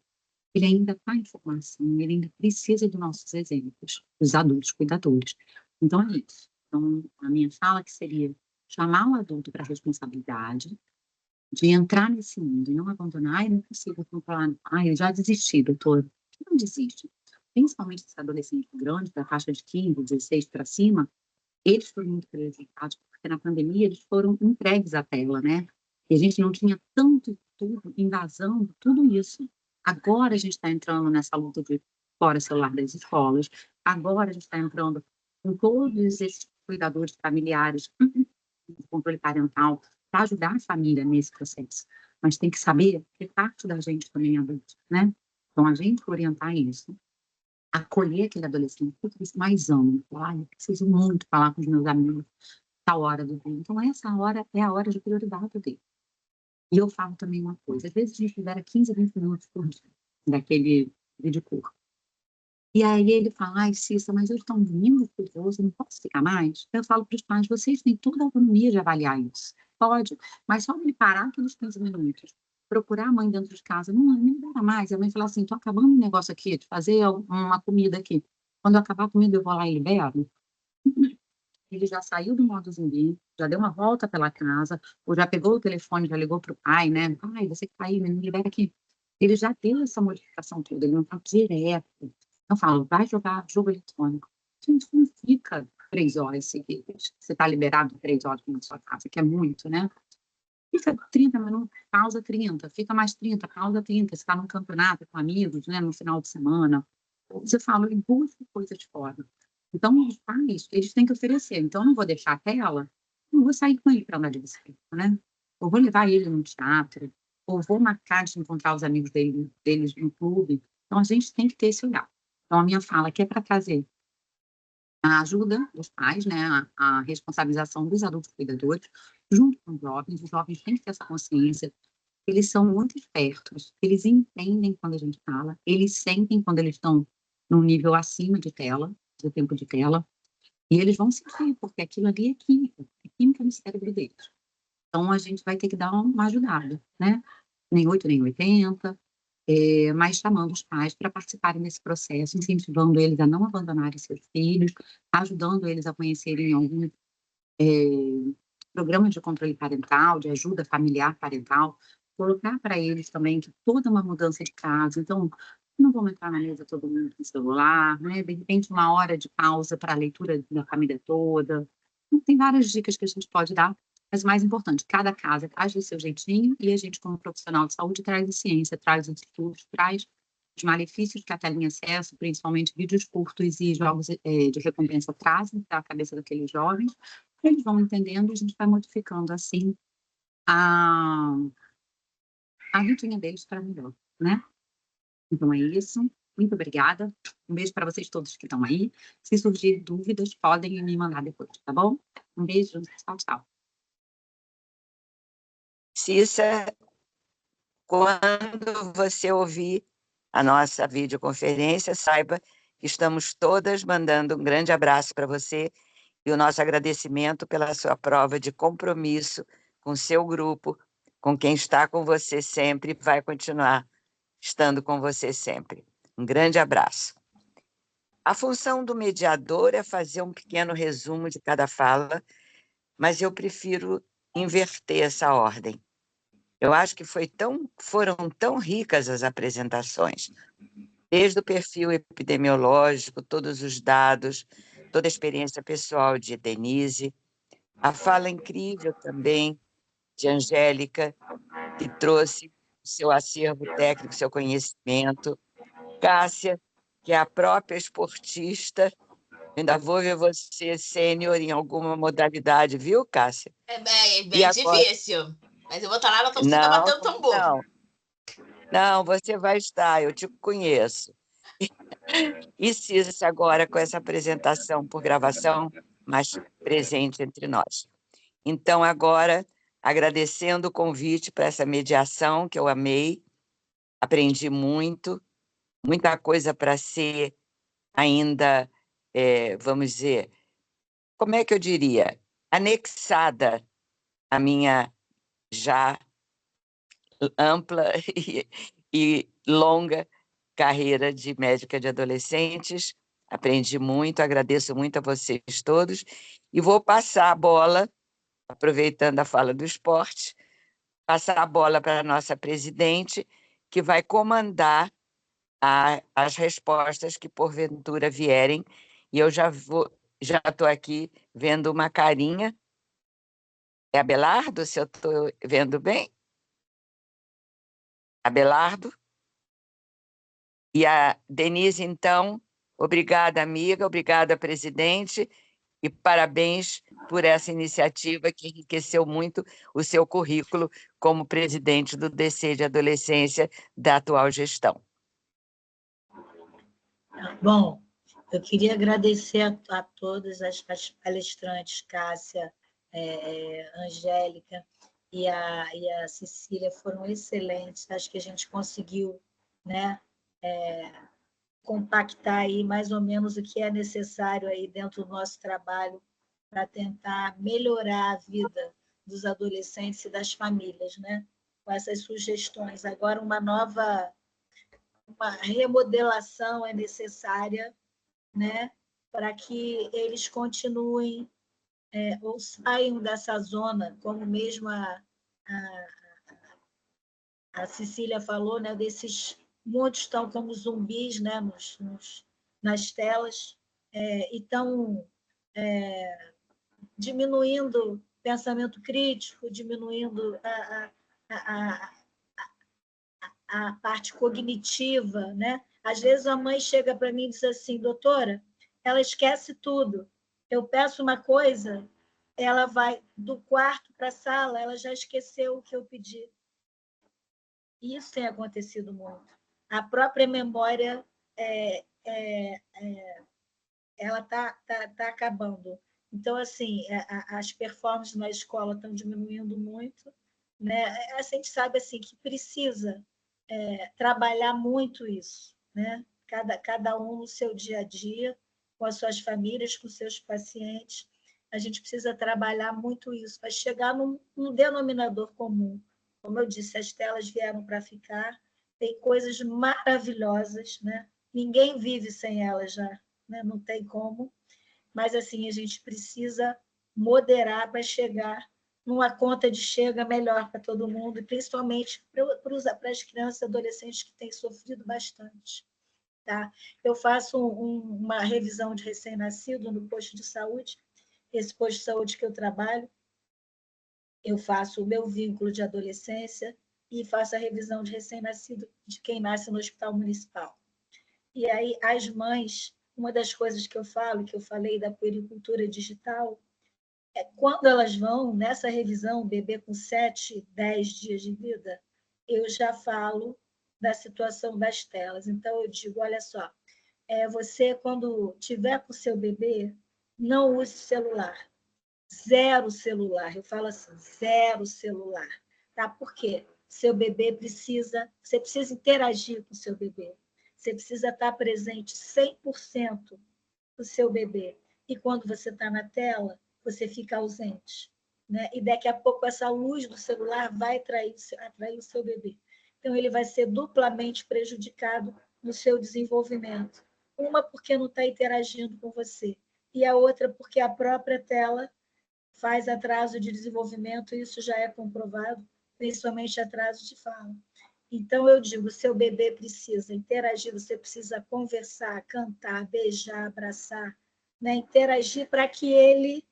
Ele ainda está em formação, ele ainda precisa de nossos exemplos, dos adultos cuidadores. Então, é isso. Então, a minha fala que seria chamar o adulto para a responsabilidade, de entrar nesse mundo e não abandonar, e não consigo falar, eu já desisti, doutor. Não desiste. Principalmente esse adolescente grande, da faixa de 15, 16 para cima, eles foram muito prejudicados, porque na pandemia eles foram entregues à tela, né? E a gente não tinha tanto tudo, invasando, tudo isso. Agora a gente está entrando nessa luta de fora celular das escolas, agora a gente está entrando com todos esses cuidadores familiares, de controle parental, para ajudar a família nesse processo. Mas tem que saber que parte da gente também é adulto, né? Então, a gente orientar isso, acolher aquele adolescente, porque eles mais amam. Falar, eu preciso muito falar com os meus amigos, tal hora do dia. Então, essa hora é a hora de prioridade dele. E eu falo também uma coisa, às vezes a gente libera 15, 20 minutos por dia daquele vídeo curto. E aí ele fala, Cissa, mas eu estou muito curioso, não posso ficar mais? Eu falo para os pais, vocês têm toda a autonomia de avaliar isso. Pode, mas só me parar aqueles 15 minutos, procurar a mãe dentro de casa, não me libera mais. A mãe fala assim, estou acabando um negócio aqui, de fazer uma comida aqui. Quando eu acabar a comida, eu vou lá e libero. Ele já saiu do modo zumbi, já deu uma volta pela casa, ou já pegou o telefone, já ligou para o pai, né? Pai, você que está aí, me libera aqui. Ele já deu essa modificação toda, ele não está direto. Eu falo, vai jogar jogo eletrônico. Gente, não fica 3 horas seguidas. Você está liberado 3 horas na sua casa, que é muito, né? Fica 30 minutos, pausa 30, fica mais 30, pausa 30. Você está num campeonato com amigos, né? No final de semana. Você fala, e busca coisas fora. Então, os pais, eles têm que oferecer. Então, eu não vou deixar a tela, não vou sair com ele para andar de bicicleta, né? Ou vou levar ele no teatro, ou vou marcar de encontrar os amigos deles no clube. Então, a gente tem que ter esse olhar. Então, a minha fala aqui é para trazer a ajuda dos pais, né, a responsabilização dos adultos cuidadores, junto com os jovens têm que ter essa consciência, eles são muito espertos, eles entendem quando a gente fala, eles sentem quando eles estão num nível acima de tela, do tempo de tela, e eles vão sentir, porque aquilo ali é química no cérebro deles. Então, a gente vai ter que dar uma ajudada, né? Nem 8, nem 80, mas chamando os pais para participarem desse processo, incentivando eles a não abandonarem seus filhos, ajudando eles a conhecerem algum programa de controle parental, de ajuda familiar parental, colocar para eles também que toda uma mudança de casa, então, Não vamos entrar na mesa todo mundo com o celular, né? De repente, uma hora de pausa para a leitura da família toda. Tem várias dicas que a gente pode dar, mas o mais importante, cada casa traz do seu jeitinho e a gente, como profissional de saúde, traz a ciência, traz os estudos, traz os malefícios que a telinha acesso, principalmente vídeos curtos e jogos de recompensa trazem para a cabeça daqueles jovens. Eles vão entendendo e a gente vai modificando, assim, a vidinha deles para melhor, né? Então é isso. Muito obrigada. Um beijo para vocês todos que estão aí. Se surgir dúvidas, podem me mandar depois, tá bom? Um beijo. Tchau, tchau. Cissa, quando você ouvir a nossa videoconferência, saiba que estamos todas mandando um grande abraço para você e o nosso agradecimento pela sua prova de compromisso com o seu grupo, com quem está com você sempre e vai continuar estando com você sempre. Um grande abraço. A função do mediador é fazer um pequeno resumo de cada fala, mas eu prefiro inverter essa ordem. Eu acho que foram tão ricas as apresentações, desde o perfil epidemiológico, todos os dados, toda a experiência pessoal de Denise, a fala incrível também de Angélica, que trouxe o seu acervo técnico, seu conhecimento, Cássia, que é a própria esportista. Ainda vou ver você sênior em alguma modalidade, viu, Cássia? É E bem agora? difícil. Mas eu vou estar lá na torcida Não, batendo tambor. não, você vai estar, eu te conheço. E Cissa agora com essa apresentação por gravação, mas presente entre nós. Então, agora, agradecendo o convite para essa mediação, que eu amei, aprendi muito, muita coisa para ser ainda, vamos dizer, como é que eu diria? Anexada à minha já ampla e longa carreira de médica de adolescentes. Aprendi muito, agradeço muito a vocês todos e vou passar a bola, aproveitando a fala do esporte, passar a bola para a nossa presidente, que vai comandar as respostas que porventura vierem, e eu já estou aqui vendo uma carinha. É Abelardo, se eu estou vendo bem? Abelardo? E a Denise, então, obrigada, amiga, obrigada, presidente, e parabéns por essa iniciativa que enriqueceu muito o seu currículo como presidente do DC de Adolescência da atual gestão. Bom, eu queria agradecer a todas as palestrantes, Cássia, Angélica e a Cecília, foram excelentes. Acho que a gente conseguiu, né, compactar aí mais ou menos o que é necessário aí dentro do nosso trabalho para tentar melhorar a vida dos adolescentes e das famílias, né? Com essas sugestões. Agora, uma remodelação é necessária, né? Para que eles continuem ou saiam dessa zona, como mesmo a Cecília falou, né? Desses muitos estão como zumbis, né? Nas telas, e estão diminuindo pensamento crítico, diminuindo a parte cognitiva, né? Às vezes a mãe chega para mim e diz assim, doutora, ela esquece tudo. Eu peço uma coisa, ela vai do quarto para a sala, ela já esqueceu o que eu pedi. Isso tem acontecido muito. A própria memória ela tá acabando. Então, assim, as performances na escola estão diminuindo muito, né? A gente sabe assim que precisa trabalhar muito isso, né? Cada um no seu dia a dia, com as suas famílias, com seus pacientes. A gente precisa trabalhar muito isso para chegar num denominador comum. Como eu disse, as telas vieram para ficar, tem coisas maravilhosas, né? Ninguém vive sem elas já, né? Não tem como, mas assim a gente precisa moderar para chegar numa conta de chega melhor para todo mundo, e principalmente para as crianças e adolescentes que têm sofrido bastante. Tá? Eu faço uma revisão de recém-nascido no posto de saúde, esse posto de saúde que eu trabalho, eu faço o meu vínculo de adolescência e faço a revisão de recém-nascido de quem nasce no hospital municipal. E aí, as mães, uma das coisas que eu falo, que eu falei da puericultura digital, é quando elas vão nessa revisão, o bebê com 7, 10 dias de vida, eu já falo da situação das telas. Então, eu digo, olha só, você, quando tiver com o seu bebê, não use celular. Zero celular. Eu falo assim, zero celular. Tá? Por quê? Seu bebê precisa, você precisa interagir com o seu bebê. Você precisa estar presente 100% do seu bebê. E quando você está na tela, você fica ausente. Né? E daqui a pouco essa luz do celular vai atrair o seu bebê. Então, ele vai ser duplamente prejudicado no seu desenvolvimento. Uma porque não está interagindo com você, e a outra porque a própria tela faz atraso de desenvolvimento, e isso já é comprovado, principalmente atraso de fala. Então, eu digo, seu bebê precisa interagir, você precisa conversar, cantar, beijar, abraçar, né? Interagir para que ele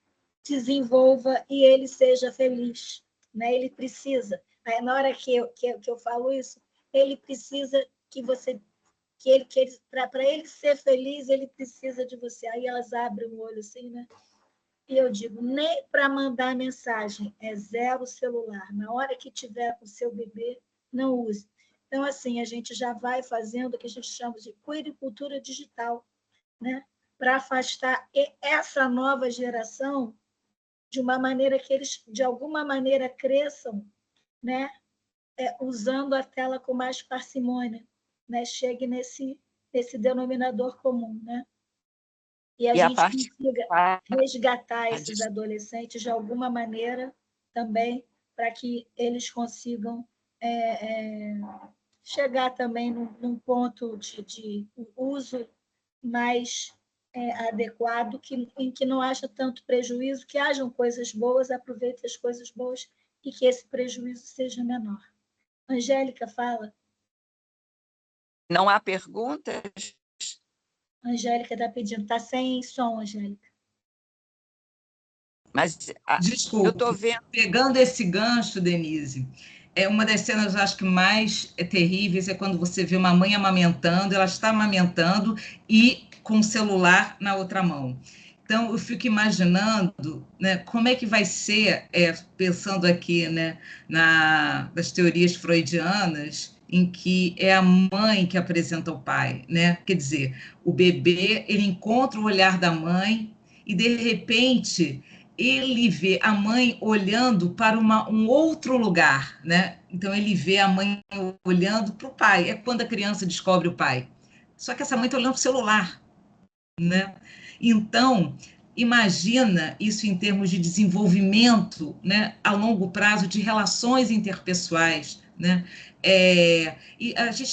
desenvolva e ele seja feliz. Né? Ele precisa. Aí, na hora que eu falo isso, ele precisa que você... para ele ser feliz, ele precisa de você. Aí elas abrem o olho assim, né? E eu digo, nem para mandar mensagem, é zero celular. Na hora que tiver com o seu bebê, não use. Então, assim, a gente já vai fazendo o que a gente chama de puericultura digital, né? Para afastar essa nova geração de uma maneira que eles, de alguma maneira, cresçam, né? Usando a tela com mais parcimônia, né? Chegue nesse denominador comum, né? E a gente consiga resgatar esses adolescentes de alguma maneira também, para que eles consigam chegar também num ponto de uso mais adequado, em que não haja tanto prejuízo, que hajam coisas boas, aproveite as coisas boas e que esse prejuízo seja menor. Angélica, fala. Não há perguntas? Angélica está pedindo. Está sem som, Angélica. Mas desculpa, eu estou vendo. Pegando esse gancho, Denise, uma das cenas, acho que mais terríveis é quando você vê uma mãe amamentando, ela está amamentando e com o celular na outra mão. Então, eu fico imaginando, né, como é que vai ser, pensando aqui, né, das teorias freudianas, em que é a mãe que apresenta o pai, né? Quer dizer, o bebê, ele encontra o olhar da mãe e, de repente, ele vê a mãe olhando para um outro lugar, né? Então, ele vê a mãe olhando para o pai. É quando a criança descobre o pai. Só que essa mãe está olhando para o celular, né? Então, imagina isso em termos de desenvolvimento, né, a longo prazo, de relações interpessoais, né? E a gente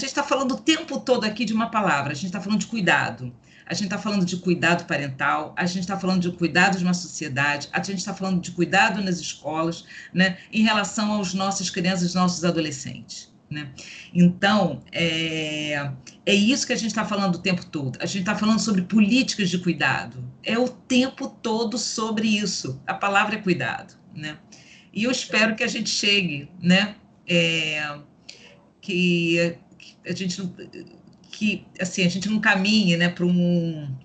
está falando o tempo todo aqui de uma palavra, a gente está falando de cuidado. A gente está falando de cuidado parental, a gente está falando de cuidado de uma sociedade, a gente está falando de cuidado nas escolas, né, em relação às nossas crianças, nossos adolescentes. Né? Então, é isso que a gente está falando o tempo todo. A gente está falando sobre políticas de cuidado. É o tempo todo sobre isso. A palavra é cuidado. Né? E eu espero que a gente chegue, né? Que a gente não... que assim, a gente não caminhe, né, para um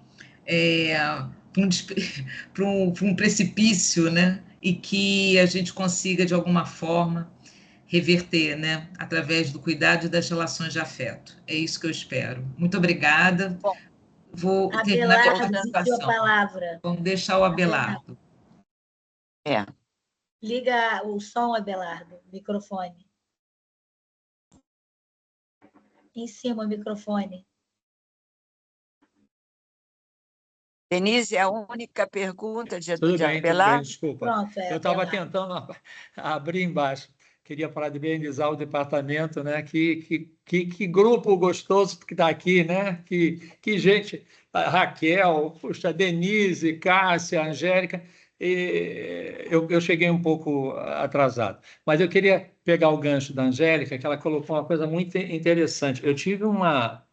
precipício, né, e que a gente consiga, de alguma forma, reverter, né, através do cuidado e das relações de afeto. É isso que eu espero. Muito obrigada. Bom, vou terminar a apresentação. A palavra. Vamos deixar o Abelardo. Liga o som, Abelardo, microfone. Em cima o microfone. Denise, é a única pergunta de Tudo bem, desculpa. Pronto, eu estava tentando abrir embaixo. Queria parabenizar o departamento, né? Que grupo gostoso que está aqui, né? Que gente, a Raquel, puxa, Denise, Cássia, Angélica, eu cheguei um pouco atrasado. Mas eu queria pegar o gancho da Angélica, que ela colocou uma coisa muito interessante. Eu tive uma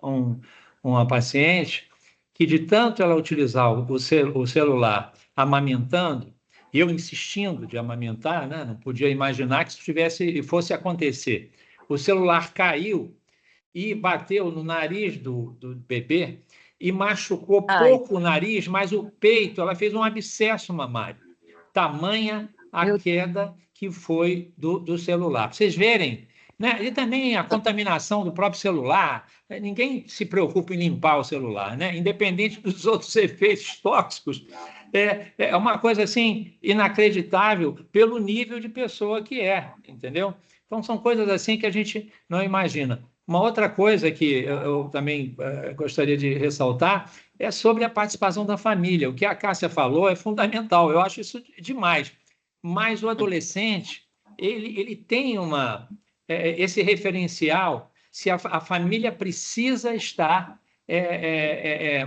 paciente que, de tanto ela utilizar o celular amamentando, eu insistindo de amamentar, né? Não podia imaginar que isso fosse acontecer. O celular caiu e bateu no nariz do bebê e machucou pouco o nariz, mas o peito, ela fez um abscesso mamário. Tamanha a queda que foi do celular. Pra vocês verem, né? E também a contaminação do próprio celular. Ninguém se preocupa em limpar o celular, né? Independente dos outros efeitos tóxicos. É uma coisa assim inacreditável pelo nível de pessoa que é, entendeu? Então, são coisas assim que a gente não imagina. Uma outra coisa que eu também gostaria de ressaltar é sobre a participação da família. O que a Cássia falou é fundamental, eu acho isso demais. Mas o adolescente, ele tem esse referencial, se a família precisa estar,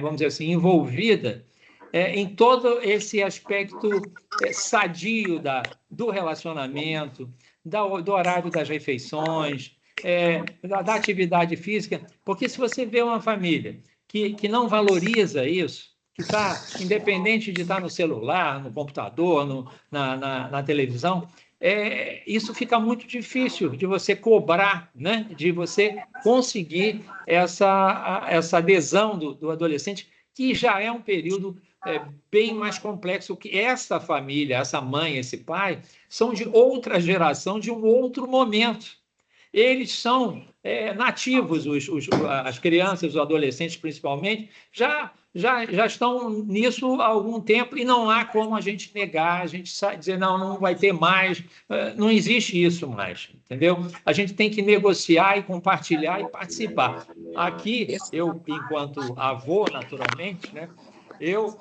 vamos dizer assim, envolvida em todo esse aspecto sadio do relacionamento, do horário das refeições, da atividade física, porque se você vê uma família que não valoriza isso, que está, independente de estar no celular, no computador, na televisão, isso fica muito difícil de você cobrar, né? De você conseguir essa adesão do adolescente, que já é um período bem mais complexo, que essa família, essa mãe, esse pai, são de outra geração, de um outro momento. Eles são nativos, as crianças, os adolescentes principalmente, já estão nisso há algum tempo e não há como a gente negar, a gente dizer não vai ter mais, não existe isso mais, entendeu? A gente tem que negociar e compartilhar e participar. Aqui, eu, enquanto avô, naturalmente, né, eu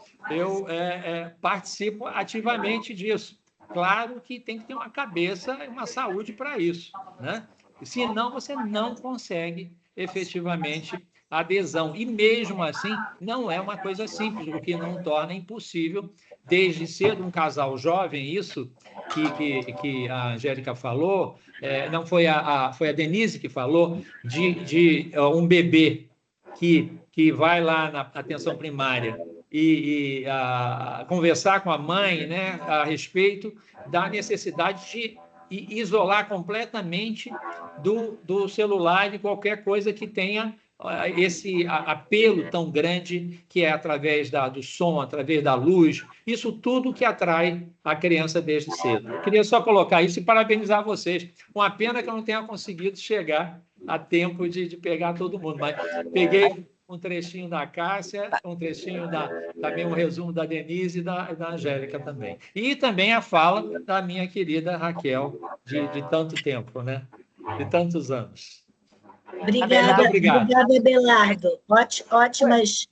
participo ativamente disso. Claro que tem que ter uma cabeça e uma saúde para isso, né? Senão, você não consegue efetivamente adesão. E, mesmo assim, não é uma coisa simples, o que não torna impossível, desde cedo, um casal jovem, isso que a Angélica falou, não foi foi a Denise que falou, de um bebê que vai lá na atenção primária e conversar com a mãe, né, a respeito da necessidade de isolar completamente do celular, de qualquer coisa que tenha esse apelo tão grande que é através do som, através da luz, isso tudo que atrai a criança desde cedo. Eu queria só colocar isso e parabenizar vocês. Uma pena que eu não tenha conseguido chegar a tempo de pegar todo mundo, mas peguei um trechinho da Cássia, um trechinho também um resumo da Denise e da Angélica também. E também a fala da minha querida Raquel, de tanto tempo, né? De tantos anos. Obrigada, obrigado. Obrigada, Abelardo. Ótimas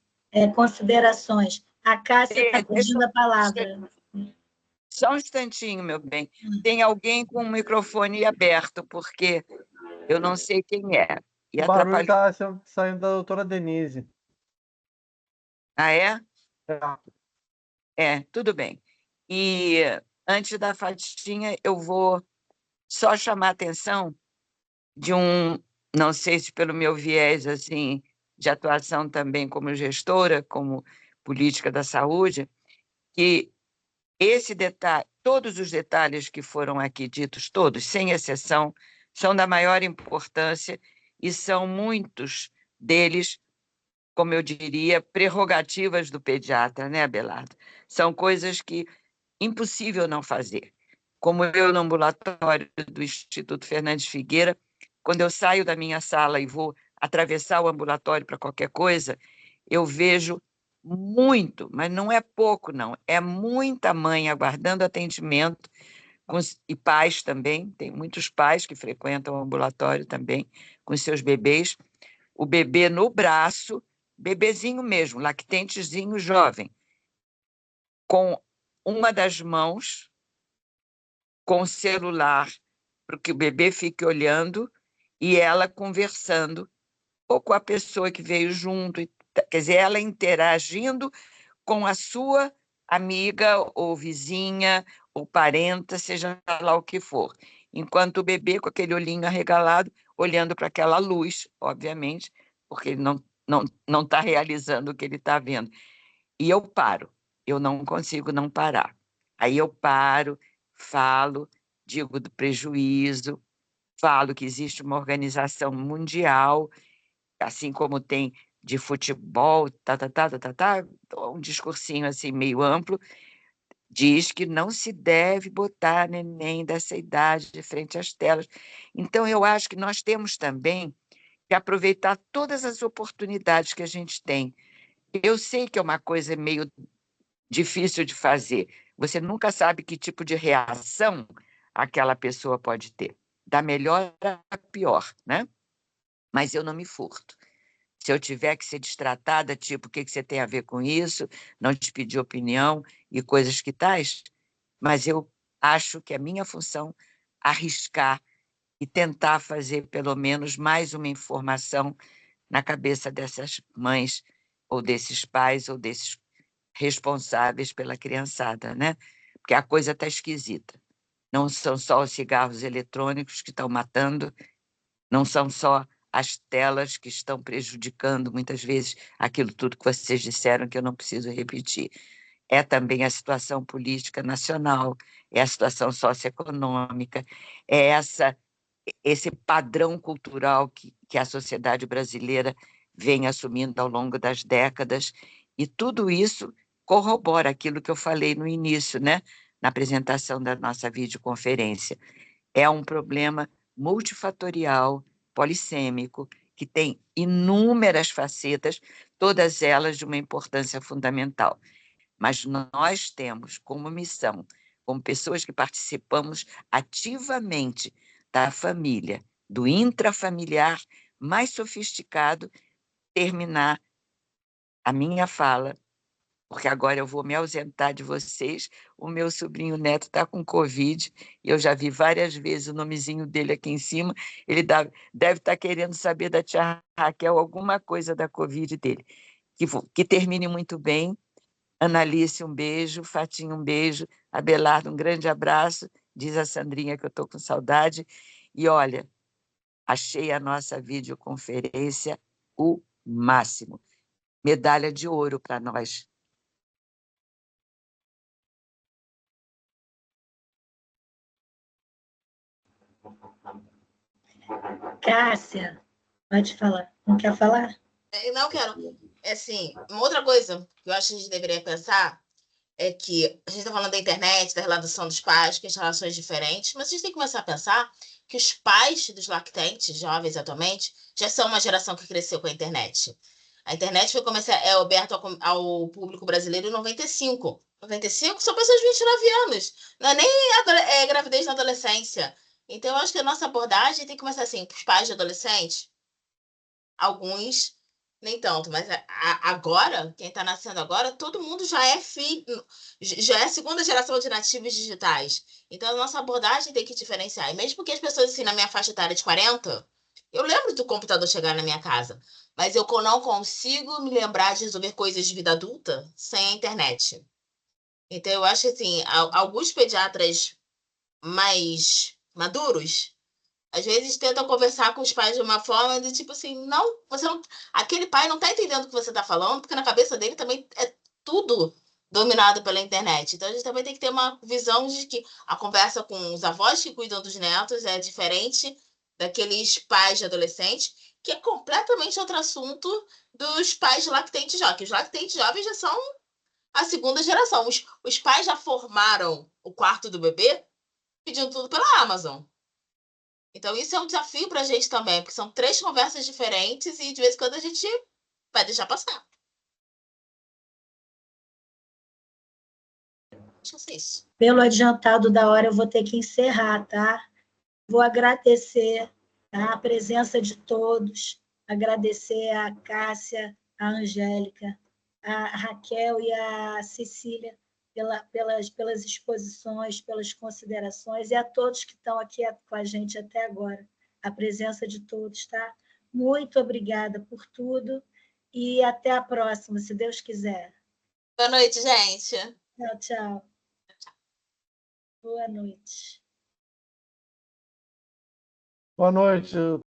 considerações. A Cássia está pedindo a palavra. Só um instantinho, meu bem. Tem alguém com o microfone aberto, porque eu não sei quem é. E o barulho está saindo da doutora Denise. Ah, é? É. Tudo bem. E antes da faixinha, eu vou só chamar a atenção de não sei se pelo meu viés assim, de atuação também como gestora, como política da saúde, que esse detalhe, todos os detalhes que foram aqui ditos, todos, sem exceção, são da maior importância e são muitos deles, como eu diria, prerrogativas do pediatra, né, Abelardo? São coisas que impossível não fazer. Como eu no ambulatório do Instituto Fernandes Figueira, quando eu saio da minha sala e vou atravessar o ambulatório para qualquer coisa, eu vejo muito, mas não é pouco, não, é muita mãe aguardando atendimento, e pais também, tem muitos pais que frequentam o ambulatório também, com seus bebês, o bebê no braço, bebezinho mesmo, lactentezinho jovem, com uma das mãos, com o celular, para que o bebê fique olhando, e ela conversando, ou com a pessoa que veio junto, quer dizer, ela interagindo com a sua amiga ou vizinha ou parenta, seja lá o que for. Enquanto o bebê, com aquele olhinho arregalado, olhando para aquela luz, obviamente, porque ele não está realizando o que ele está vendo. E eu paro, eu não consigo não parar. Aí eu paro, falo, digo do prejuízo, falo que existe uma organização mundial, assim como tem de futebol, um discursinho assim meio amplo, diz que não se deve botar neném dessa idade de frente às telas. Então, eu acho que nós temos também que aproveitar todas as oportunidades que a gente tem. Eu sei que é uma coisa meio difícil de fazer. Você nunca sabe que tipo de reação aquela pessoa pode ter, da melhor à pior, né? Mas eu não me furto. Se eu tiver que ser destratada, tipo, o que você tem a ver com isso? Não te pedir opinião e coisas que tais, mas eu acho que é minha função arriscar e tentar fazer pelo menos mais uma informação na cabeça dessas mães ou desses pais ou desses responsáveis pela criançada, né? Porque a coisa está esquisita. Não são só os cigarros eletrônicos que estão matando, não são só as telas que estão prejudicando muitas vezes aquilo tudo que vocês disseram, que eu não preciso repetir. É também a situação política nacional, é a situação socioeconômica, é esse padrão cultural que a sociedade brasileira vem assumindo ao longo das décadas, e tudo isso corrobora aquilo que eu falei no início, né, na apresentação da nossa videoconferência. É um problema multifatorial, polissêmico, que tem inúmeras facetas, todas elas de uma importância fundamental. Mas nós temos como missão, como pessoas que participamos ativamente da família, do intrafamiliar mais sofisticado, terminar a minha fala, porque agora eu vou me ausentar de vocês. O meu sobrinho neto está com Covid, e eu já vi várias vezes o nomezinho dele aqui em cima. Ele deve estar querendo saber da tia Raquel alguma coisa da Covid dele. Que termine muito bem. Analice, um beijo. Fatinho, um beijo. Abelardo, um grande abraço. Diz a Sandrinha que eu estou com saudade. E olha, achei a nossa videoconferência o máximo. Medalha de ouro para nós. Cássia, pode falar. Não quer falar? Não quero. É assim, uma outra coisa que eu acho que a gente deveria pensar é que a gente está falando da internet, da relação dos pais, que as relações diferentes, mas a gente tem que começar a pensar que os pais dos lactentes, jovens atualmente, já são uma geração que cresceu com a internet. A internet foi começar, é aberta ao público brasileiro em 95. 95 são pessoas de 29 anos. Não é nem gravidez na adolescência. Então, eu acho que a nossa abordagem tem que começar assim, para os pais de adolescentes, alguns nem tanto, mas agora, quem está nascendo agora, todo mundo já é filho, já é a segunda geração de nativos digitais. Então, a nossa abordagem tem que diferenciar. E mesmo que as pessoas, assim, na minha faixa etária de 40, eu lembro do computador chegar na minha casa, mas eu não consigo me lembrar de resolver coisas de vida adulta sem a internet. Então, eu acho que, assim, alguns pediatras mais maduros às vezes tentam conversar com os pais de uma forma de tipo assim, não, você não, aquele pai não está entendendo o que você está falando, porque na cabeça dele também é tudo dominado pela internet. Então a gente também tem que ter uma visão de que a conversa com os avós que cuidam dos netos é diferente daqueles pais de adolescentes, que é completamente outro assunto dos pais lactentes jovens. Os lactentes jovens já são a segunda geração. Os pais já formaram o quarto do bebê pedindo tudo pela Amazon. Então, isso é um desafio para a gente também, porque são 3 conversas diferentes e, de vez em quando, a gente vai deixar passar. Acho que é isso. Pelo adiantado da hora, eu vou ter que encerrar, tá? Vou agradecer, tá, a presença de todos, agradecer a Cássia, a Angélica, a Raquel e a Cecília pelas exposições, pelas considerações, e a todos que estão aqui com a gente até agora. A presença de todos, tá? Muito obrigada por tudo e até a próxima, se Deus quiser. Boa noite, gente. Tchau, tchau. Boa noite. Boa noite.